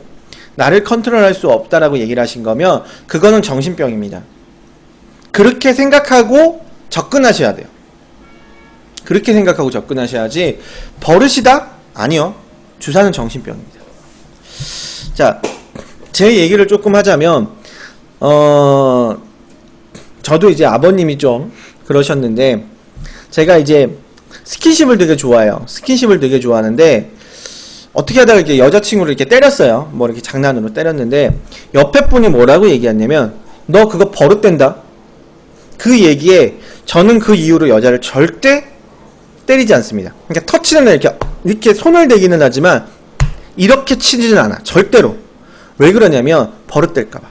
나를 컨트롤할 수 없다라고 얘기를 하신 거면 그거는 정신병입니다. 그렇게 생각하고 접근하셔야 돼요. 그렇게 생각하고 접근하셔야지 버릇이다? 아니요. 주사는 정신병입니다. 자, 제 얘기를 조금 하자면 저도 이제 아버님이 좀 그러셨는데 제가 이제 스킨십을 되게 좋아해요. 스킨십을 되게 좋아하는데 어떻게 하다가 이렇게 여자친구를 이렇게 때렸어요. 뭐 이렇게 장난으로 때렸는데 옆에 분이 뭐라고 얘기했냐면 너 그거 버릇된다. 그 얘기에 저는 그 이후로 여자를 절대 때리지 않습니다. 그러니까 터치는 이렇게 손을 대기는 하지만 이렇게 치지는 않아. 절대로. 왜 그러냐면 버릇될까봐.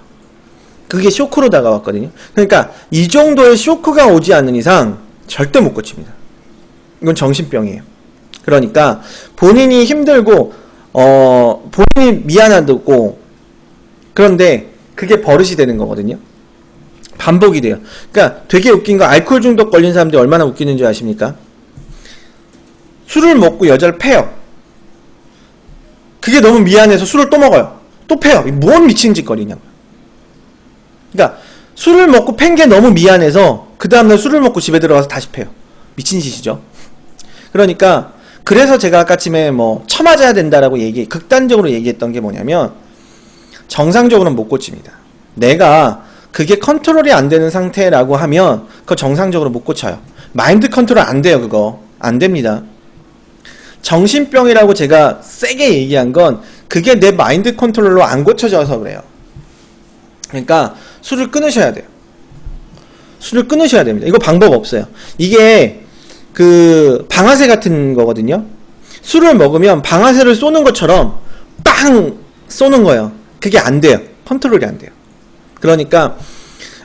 그게 쇼크로 다가왔거든요. 그러니까 이 정도의 쇼크가 오지 않는 이상 절대 못 고칩니다. 이건 정신병이에요. 그러니까 본인이 힘들고 본인이 미안하고 그런데 그게 버릇이 되는 거거든요. 반복이 돼요. 그러니까 되게 웃긴 거, 알코올 중독 걸린 사람들이 얼마나 웃기는 줄 아십니까? 술을 먹고 여자를 패요. 그게 너무 미안해서 술을 또 먹어요. 또 패요. 뭔 미친 짓거리냐고요. 그러니까 술을 먹고 팬 게 너무 미안해서 그 다음날 술을 먹고 집에 들어가서 다시 패요. 미친 짓이죠. 그러니까 그래서 제가 아까쯤에 뭐 쳐맞아야 된다라고 극단적으로 얘기했던 게 뭐냐면, 정상적으로는 못 고칩니다. 내가 그게 컨트롤이 안 되는 상태라고 하면 그거 정상적으로 못 고쳐요. 마인드 컨트롤 안 돼요. 그거 안 됩니다. 정신병이라고 제가 세게 얘기한 건 그게 내 마인드 컨트롤로 안 고쳐져서 그래요. 그러니까 술을 끊으셔야 돼요. 술을 끊으셔야 됩니다. 이거 방법 없어요. 이게 그 방아쇠 같은 거거든요. 술을 먹으면 방아쇠를 쏘는 것처럼 빵 쏘는 거예요. 그게 안 돼요. 컨트롤이 안 돼요. 그러니까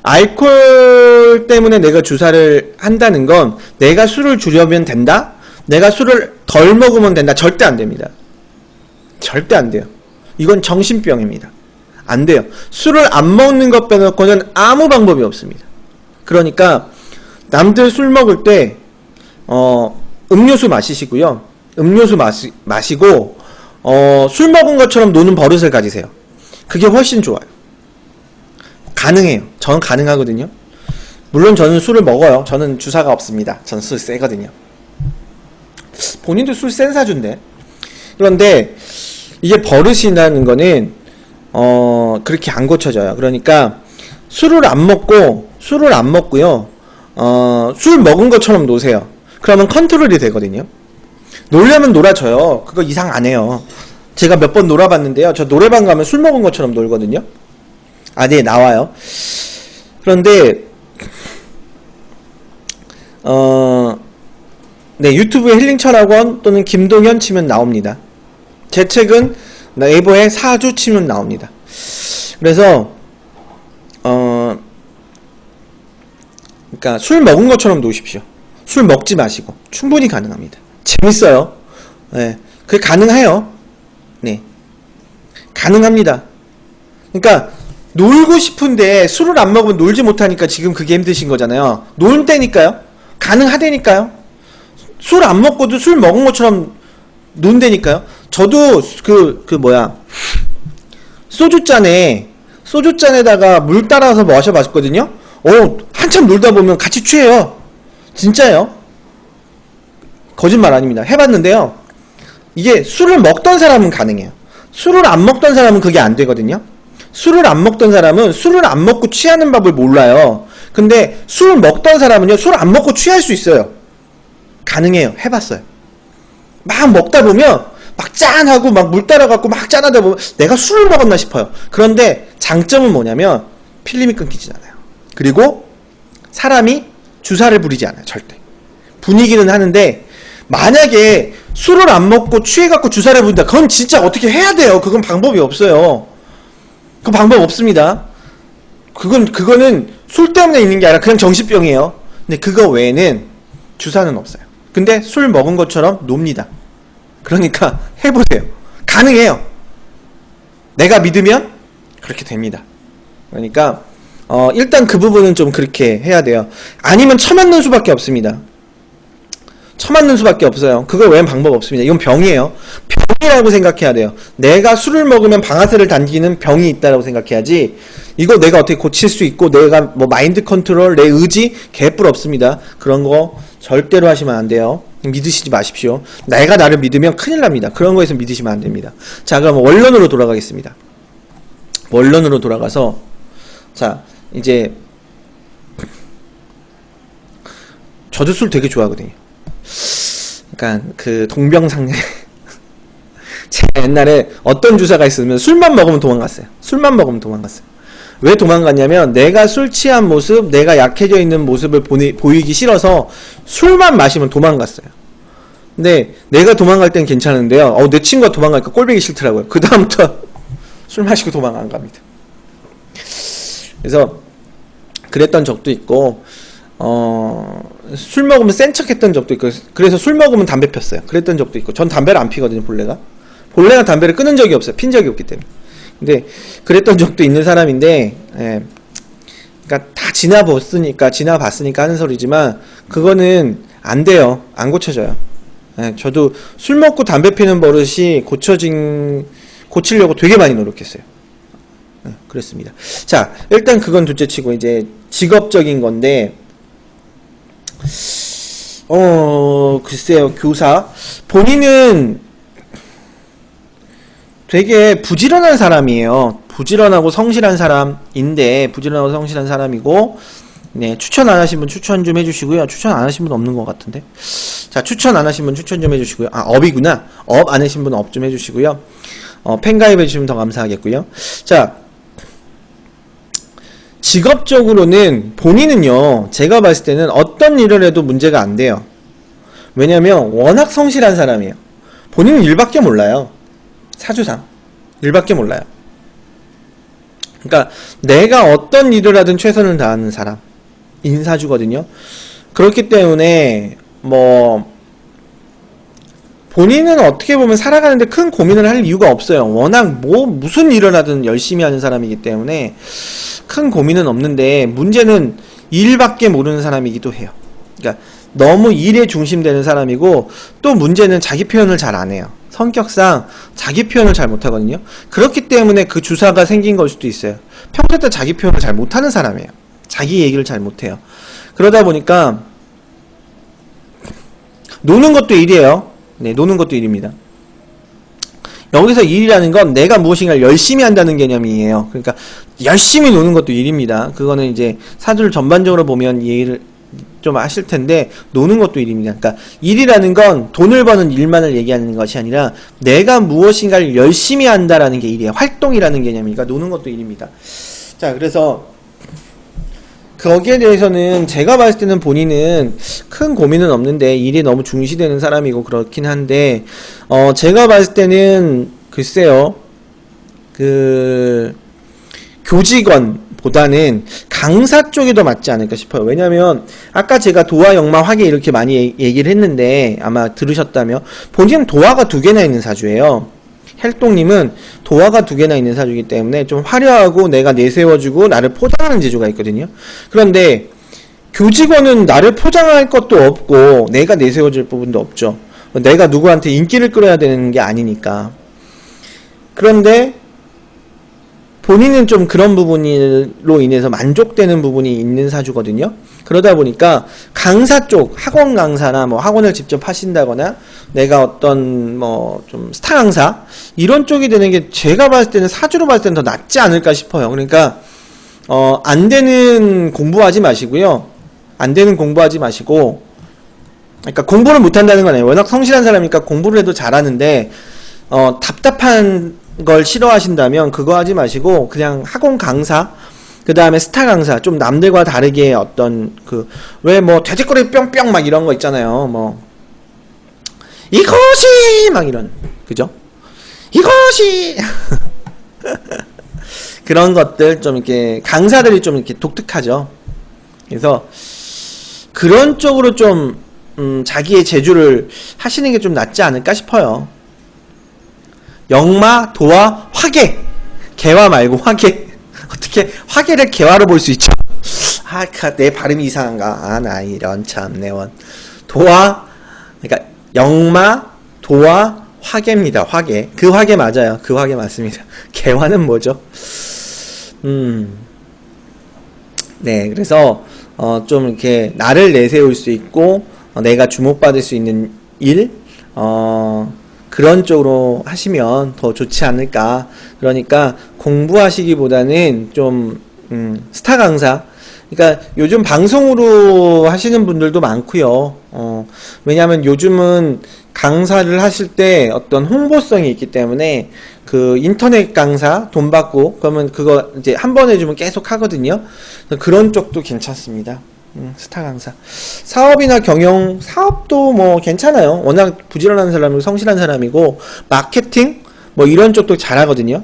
알코올 때문에 내가 주사를 한다는 건 내가 술을 줄이면 된다? 내가 술을 덜 먹으면 된다? 절대 안 됩니다. 절대 안 돼요. 이건 정신병입니다. 안 돼요. 술을 안 먹는 것 빼놓고는 아무 방법이 없습니다. 그러니까 남들 술 먹을 때 음료수 마시시고요. 음료수 마시고 술 먹은 것처럼 노는 버릇을 가지세요. 그게 훨씬 좋아요. 가능해요. 저는 가능하거든요. 물론 저는 술을 먹어요. 저는 주사가 없습니다. 저는 술 세거든요. 본인도 술 센 사주인데. 그런데 이게 버릇이라는 거는 그렇게 안 고쳐져요. 그러니까 술을 안 먹고요. 술 먹은 것처럼 노세요. 그러면 컨트롤이 되거든요. 놀려면 놀아줘요. 그거 이상 안 해요. 제가 몇 번 놀아봤는데요. 저 노래방 가면 술 먹은 것처럼 놀거든요. 아, 네, 나와요. 그런데 네, 유튜브에 힐링철학원 또는 김동현 치면 나옵니다. 제 책은 네이버에 사주 치면 나옵니다. 그래서 그러니까 술 먹은 것처럼 노십시오. 술 먹지 마시고. 충분히 가능합니다. 재밌어요. 네, 그게 가능해요. 네, 가능합니다. 그러니까 놀고 싶은데 술을 안 먹으면 놀지 못하니까 지금 그게 힘드신 거잖아요. 논다니까요. 가능하다니까요. 술 안 먹고도 술 먹은 것처럼 논다니까요. 저도 소주잔에다가 물 따라서 마셔봤거든요. 한참 놀다 보면 같이 취해요. 진짜요. 거짓말 아닙니다. 해봤는데요. 이게 술을 먹던 사람은 가능해요. 술을 안 먹던 사람은 그게 안 되거든요. 술을 안 먹던 사람은 술을 안 먹고 취하는 법을 몰라요. 근데 술을 먹던 사람은요, 술 안 먹고 취할 수 있어요. 가능해요. 해봤어요. 막 먹다 보면 막 짠하고 막 물 따라갖고 막 짠하다 보면 내가 술을 먹었나 싶어요. 그런데 장점은 뭐냐면 필름이 끊기지 않아요. 그리고 사람이 주사를 부리지 않아요. 절대. 분위기는 하는데 만약에 술을 안 먹고 취해갖고 주사를 부린다. 그건 진짜 어떻게 해야 돼요. 그건 방법이 없어요. 그 방법 없습니다. 그거는 술 때문에 있는 게 아니라 그냥 정신병이에요. 근데 그거 외에는 주사는 없어요. 근데 술 먹은 것처럼 놉니다. 그러니까 해보세요. 가능해요. 내가 믿으면 그렇게 됩니다. 그러니까 일단 그 부분은 좀 그렇게 해야 돼요. 아니면 처맞는 수밖에 없습니다. 처맞는 수밖에 없어요. 그거 외엔 방법 없습니다. 이건 병이에요. 병이라고 생각해야 돼요. 내가 술을 먹으면 방아쇠를 당기는 병이 있다고 생각해야지, 이거 내가 어떻게 고칠 수 있고 내가 뭐 마인드 컨트롤, 내 의지 개뿔 없습니다. 그런 거 절대로 하시면 안 돼요. 믿으시지 마십시오. 내가 나를 믿으면 큰일 납니다. 그런 거에서 믿으시면 안 됩니다. 자, 그럼 원론으로 돌아가겠습니다. 원론으로 돌아가서, 자, 이제 저도 술 되게 좋아하거든요. 그러니까 그 동병상련. 제가 옛날에 어떤 주사가 있으면 술만 먹으면 도망갔어요. 술만 먹으면 도망갔어요. 왜 도망갔냐면 내가 술 취한 모습, 내가 약해져 있는 모습을 보이기 싫어서 술만 마시면 도망갔어요. 근데 내가 도망갈 땐 괜찮은데요. 내 친구가 도망가니까 꼴보기 싫더라고요. 그 다음부터 술 마시고 도망 안 갑니다. 그래서 그랬던 적도 있고, 술 먹으면 센 척 했던 적도 있고, 그래서 술 먹으면 담배 폈어요. 그랬던 적도 있고, 전 담배를 안 피거든요, 본래가. 본래가 담배를 끊은 적이 없어요. 핀 적이 없기 때문에. 근데, 그랬던 적도 있는 사람인데, 예. 그러니까 다 지나봤으니까 하는 소리지만, 그거는 안 돼요. 안 고쳐져요. 예, 저도 술 먹고 담배 피는 버릇이 고치려고 되게 많이 노력했어요. 그렇습니다. 자, 일단 그건 둘째 치고, 이제, 직업적인 건데, 글쎄요, 교사. 본인은 되게 부지런한 사람이에요. 부지런하고 성실한 사람이고, 네, 추천 안 하신 분 추천 좀 해주시고요. 추천 안 하신 분 없는 것 같은데. 자, 추천 안 하신 분 추천 좀 해주시고요. 아, 업이구나. 업 안 하신 분 업 좀 해주시고요. 팬 가입해주시면 더 감사하겠고요. 자, 직업적으로는 본인은요, 제가 봤을 때는 어떤 일을 해도 문제가 안 돼요. 왜냐면 워낙 성실한 사람이에요. 본인은 일밖에 몰라요. 사주상 일밖에 몰라요. 그러니까 내가 어떤 일을 하든 최선을 다하는 사람 인사주거든요. 그렇기 때문에 본인은 어떻게 보면 살아가는데 큰 고민을 할 이유가 없어요. 워낙 무슨 일을 하든 열심히 하는 사람이기 때문에 큰 고민은 없는데, 문제는 일밖에 모르는 사람이기도 해요. 그러니까 너무 일에 중심되는 사람이고, 또 문제는 자기 표현을 잘 안 해요. 성격상 자기 표현을 잘 못하거든요. 그렇기 때문에 그 주사가 생긴 걸 수도 있어요. 평소 때 자기 표현을 잘 못하는 사람이에요. 자기 얘기를 잘 못해요. 그러다 보니까 노는 것도 일이에요. 네, 노는 것도 일입니다. 여기서 일이라는 건 내가 무엇인가를 열심히 한다는 개념이에요. 그러니까 열심히 노는 것도 일입니다. 그거는 이제 사주를 전반적으로 보면 이해를 좀 하실 텐데, 노는 것도 일입니다. 그러니까 일이라는 건 돈을 버는 일만을 얘기하는 것이 아니라 내가 무엇인가를 열심히 한다라는 게 일이에요. 활동이라는 개념이니까 노는 것도 일입니다. 자, 그래서 거기에 대해서는 제가 봤을 때는 본인은 큰 고민은 없는데 일에 너무 중시되는 사람이고 그렇긴 한데, 제가 봤을 때는 글쎄요, 교직원보다는 강사 쪽이 더 맞지 않을까 싶어요. 왜냐면 아까 제가 도화, 역마, 화계 이렇게 많이 얘기를 했는데, 아마 들으셨다면 본인은 도화가 2개나 있는 사주예요. 헬동님은 도화가 2개나 있는 사주이기 때문에 좀 화려하고 내가 내세워주고 나를 포장하는 재주가 있거든요. 그런데 교직원은 나를 포장할 것도 없고 내가 내세워줄 부분도 없죠. 내가 누구한테 인기를 끌어야 되는 게 아니니까. 그런데 본인은 좀 그런 부분으로 인해서 만족되는 부분이 있는 사주거든요. 그러다 보니까 강사 쪽, 학원 강사나 학원을 직접 하신다거나 내가 어떤 좀 스타 강사 이런 쪽이 되는 게 제가 봤을 때는 사주로 봤을 때는 더 낫지 않을까 싶어요. 그러니까 안 되는 공부하지 마시고요. 안 되는 공부하지 마시고, 그러니까 공부를 못 한다는 건 아니에요. 워낙 성실한 사람이니까 공부를 해도 잘하는데 답답한 걸 싫어하신다면 그거 하지 마시고 그냥 학원 강사, 그 다음에 스타 강사, 좀 남들과 다르게 어떤 왜 돼지꼬리 뿅뿅 막 이런 거 있잖아요. 이것이 막 이런, 그죠? 이것이 그런 것들 좀 이렇게 강사들이 좀 이렇게 독특하죠. 그래서 그런 쪽으로 좀 자기의 재주를 하시는 게 좀 낫지 않을까 싶어요. 역마, 도화, 화계. 개화 말고 화계. 어떻게 화계를 개화로 볼 수 있죠? 내 발음이 이상한가? 나 이런 참 내원. 도화, 그러니까 역마, 도화, 화계입니다. 화계. 그 화계 맞아요. 그 화계 맞습니다. 개화는 뭐죠? 네, 그래서 좀 이렇게 나를 내세울 수 있고 내가 주목받을 수 있는 일, 그런 쪽으로 하시면 더 좋지 않을까. 그러니까 공부하시기보다는 좀 스타 강사, 그러니까 요즘 방송으로 하시는 분들도 많고요. 왜냐하면 요즘은 강사를 하실 때 어떤 홍보성이 있기 때문에 인터넷 강사 돈 받고 그러면 그거 이제 한 번 해주면 계속 하거든요. 그런 쪽도 괜찮습니다. 스타 강사. 사업이나 경영, 사업도 괜찮아요. 워낙 부지런한 사람이고 성실한 사람이고, 마케팅? 이런 쪽도 잘하거든요.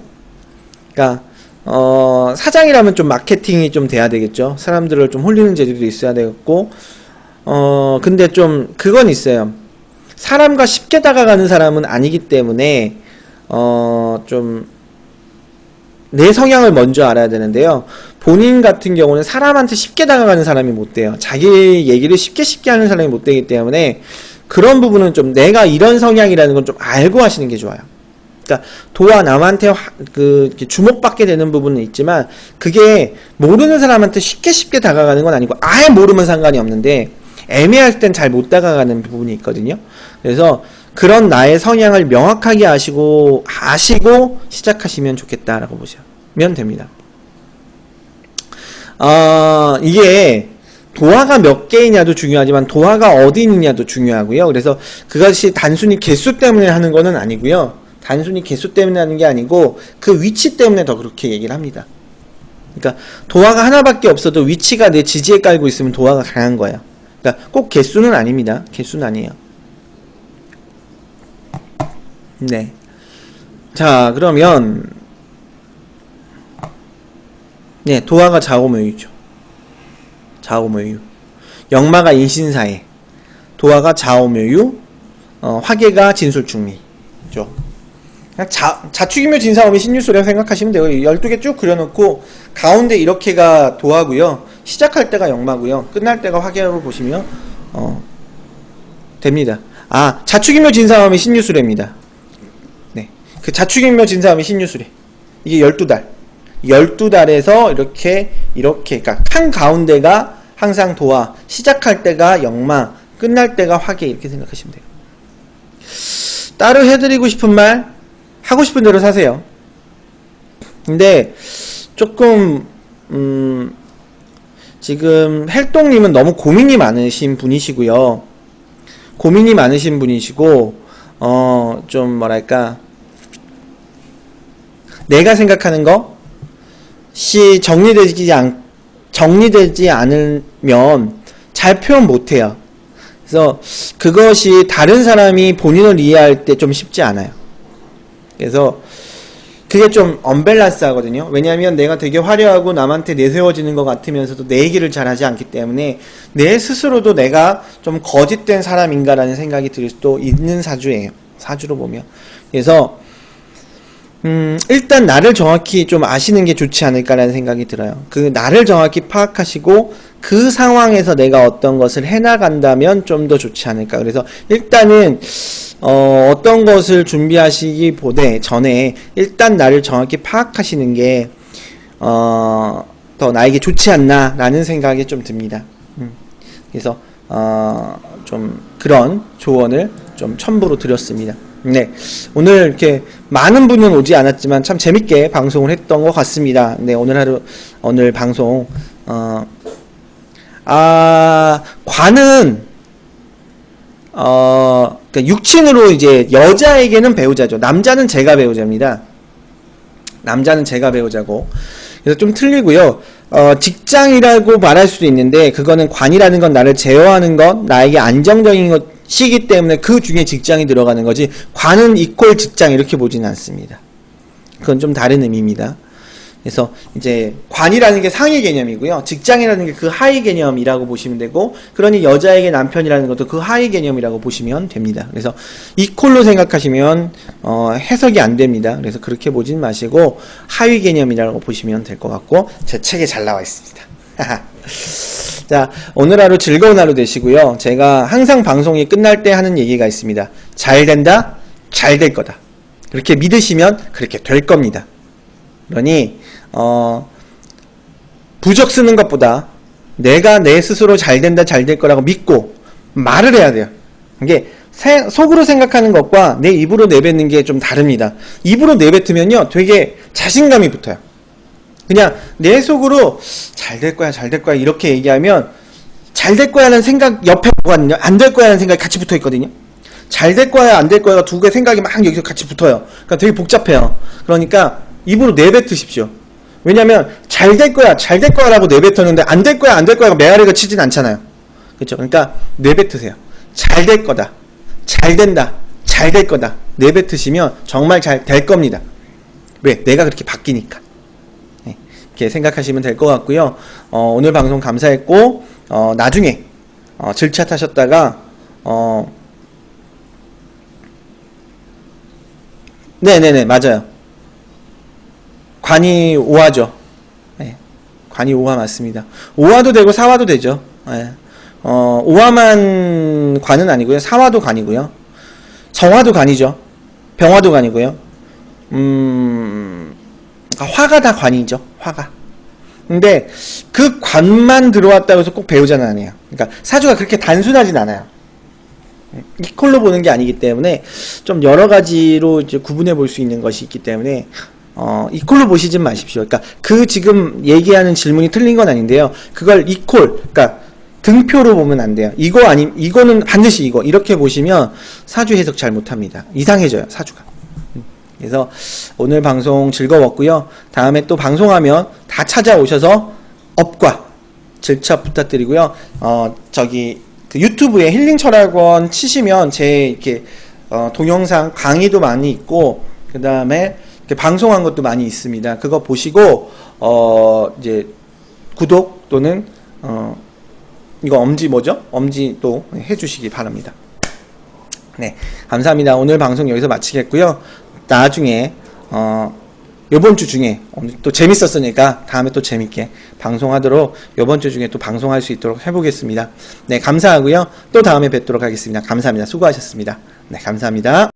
그러니까 사장이라면 좀 마케팅이 좀 돼야 되겠죠. 사람들을 좀 홀리는 재주도 있어야 되겠고, 근데 좀 그건 있어요. 사람과 쉽게 다가가는 사람은 아니기 때문에 좀 내 성향을 먼저 알아야 되는데요. 본인 같은 경우는 사람한테 쉽게 다가가는 사람이 못 돼요. 자기 얘기를 쉽게 하는 사람이 못 되기 때문에 그런 부분은 좀 내가 이런 성향이라는 건 좀 알고 하시는 게 좋아요. 그러니까 도와 남한테 주목받게 되는 부분은 있지만 그게 모르는 사람한테 쉽게 다가가는 건 아니고 아예 모르면 상관이 없는데 애매할 땐 잘 못 다가가는 부분이 있거든요. 그래서 그런 나의 성향을 명확하게 아시고 시작하시면 좋겠다라고 보시면 됩니다. 이게 도화가 몇 개이냐도 중요하지만 도화가 어디 있느냐도 중요하고요. 그래서 그것이 단순히 개수 때문에 하는 거는 아니고요. 단순히 개수 때문에 하는 게 아니고 그 위치 때문에 더 그렇게 얘기를 합니다. 그러니까 도화가 하나밖에 없어도 위치가 내 지지에 깔고 있으면 도화가 강한 거예요. 그러니까 꼭 개수는 아닙니다. 개수는 아니에요. 네. 자, 그러면 네, 도화가 좌오묘유죠. 좌오묘유. 역마가 인신사에, 도화가 좌오묘유, 화계가 진술충리죠. 자축이묘 진사오미 신유술이라고 생각하시면 돼요. 12개 쭉 그려놓고 가운데 이렇게가 도화고요. 시작할 때가 역마고요. 끝날 때가 화계로 보시면 됩니다. 자축이묘 진사오미 신유술입니다. 네, 그 자축이묘 진사오미 신유술이 이게 12달 12달에서 이렇게 그러니까 한 가운데가 항상 도화, 시작할 때가 역마, 끝날 때가 화계 이렇게 생각하시면 돼요. 따로 해드리고 싶은 말 하고 싶은 대로 사세요. 근데 조금 지금 헬동님은 너무 고민이 많으신 분이시고요. 고민이 많으신 분이시고 좀 뭐랄까 내가 생각하는 것이 정리되지 않으면 잘 표현 못해요. 그래서 그것이 다른 사람이 본인을 이해할 때 좀 쉽지 않아요. 그래서 그게 좀 언밸런스 하거든요. 왜냐하면 내가 되게 화려하고 남한테 내세워지는 것 같으면서도 내 얘기를 잘 하지 않기 때문에 내 스스로도 내가 좀 거짓된 사람인가라는 생각이 들 수도 있는 사주예요. 사주로 보면. 그래서 일단 나를 정확히 좀 아시는 게 좋지 않을까라는 생각이 들어요. 그 나를 정확히 파악하시고 그 상황에서 내가 어떤 것을 해나간다면 좀 더 좋지 않을까. 그래서 일단은 어떤 것을 준비하시기 전에 일단 나를 정확히 파악하시는 게 더 나에게 좋지 않나 라는 생각이 좀 듭니다. 그래서 좀 그런 조언을 좀 첨부로 드렸습니다. 네, 오늘 이렇게 많은 분은 오지 않았지만 참 재밌게 방송을 했던 것 같습니다. 네, 오늘 방송 관은 그러니까 육친으로 이제 여자에게는 배우자죠. 남자는 제가 배우자입니다. 남자는 제가 배우자고. 그래서 좀 틀리고요. 직장이라고 말할 수도 있는데 그거는 관이라는 건 나를 제어하는 것, 나에게 안정적인 것이기 때문에 그 중에 직장이 들어가는 거지 관은 이퀄 직장 이렇게 보지는 않습니다. 그건 좀 다른 의미입니다. 그래서 이제 관이라는 게 상위 개념이고요. 직장이라는 게 그 하위 개념이라고 보시면 되고, 그러니 여자에게 남편이라는 것도 그 하위 개념이라고 보시면 됩니다. 그래서 이퀄로 생각하시면 해석이 안 됩니다. 그래서 그렇게 보진 마시고 하위 개념이라고 보시면 될 것 같고, 제 책에 잘 나와 있습니다. 자, 오늘 하루 즐거운 하루 되시고요. 제가 항상 방송이 끝날 때 하는 얘기가 있습니다. 잘 된다, 잘 될 거다. 그렇게 믿으시면 그렇게 될 겁니다. 그러니 부적 쓰는 것보다 내가 내 스스로 잘 된다, 잘 될 거라고 믿고 말을 해야 돼요. 이게 속으로 생각하는 것과 내 입으로 내뱉는 게 좀 다릅니다. 입으로 내뱉으면요 되게 자신감이 붙어요. 그냥 내 속으로 잘 될 거야, 잘 될 거야 이렇게 얘기하면 잘 될 거야 라는 생각 옆에 뭐가 있냐, 안 될 거야 라는 생각이 같이 붙어 있거든요. 잘 될 거야, 안 될 거야가 두 개 생각이 막 여기서 같이 붙어요. 그러니까 되게 복잡해요. 그러니까 입으로 내뱉으십시오. 왜냐면 잘 될 거야, 잘 될 거야 라고 내뱉었는데 안 될 거야, 안 될 거야가 메아리가 치진 않잖아요. 그렇죠? 그러니까 내뱉으세요. 잘 될 거다, 잘 된다, 잘 될 거다 내뱉으시면 정말 잘 될 겁니다. 왜? 내가 그렇게 바뀌니까. 이렇게 생각하시면 될 것 같고요. 오늘 방송 감사했고, 나중에, 질차 타셨다가, 네네네, 맞아요. 관이 5화죠. 네, 관이 5화 맞습니다. 5화도 되고 4화도 되죠. 네. 5화만 관은 아니고요. 4화도 관이고요. 정화도 관이죠. 병화도 관이고요. 화가 다 관이죠. 화가. 근데 그 관만 들어왔다고 해서 꼭 배우자는 아니에요. 그러니까 사주가 그렇게 단순하진 않아요. 이퀄로 보는 게 아니기 때문에 좀 여러 가지로 이제 구분해 볼 수 있는 것이 있기 때문에 이퀄로 보시진 마십시오. 그러니까 그 지금 얘기하는 질문이 틀린 건 아닌데요. 그걸 이퀄, 그러니까 등표로 보면 안 돼요. 이거는 반드시 이거 이렇게 보시면 사주 해석 잘 못합니다. 이상해져요, 사주가. 그래서 오늘 방송 즐거웠고요. 다음에 또 방송하면 다 찾아오셔서 업과 질차 부탁드리고요. 그 유튜브에 힐링철학원 치시면 제 이렇게 동영상 강의도 많이 있고 그 다음에 방송한 것도 많이 있습니다. 그거 보시고 이제 구독 또는 이거 엄지 뭐죠? 엄지 또 해주시기 바랍니다. 네, 감사합니다. 오늘 방송 여기서 마치겠고요. 나중에 요번 주 중에 오늘 또 재밌었으니까 다음에 또 재밌게 방송하도록 요번 주 중에 또 방송할 수 있도록 해보겠습니다. 네, 감사하고요. 또 다음에 뵙도록 하겠습니다. 감사합니다. 수고하셨습니다. 네, 감사합니다.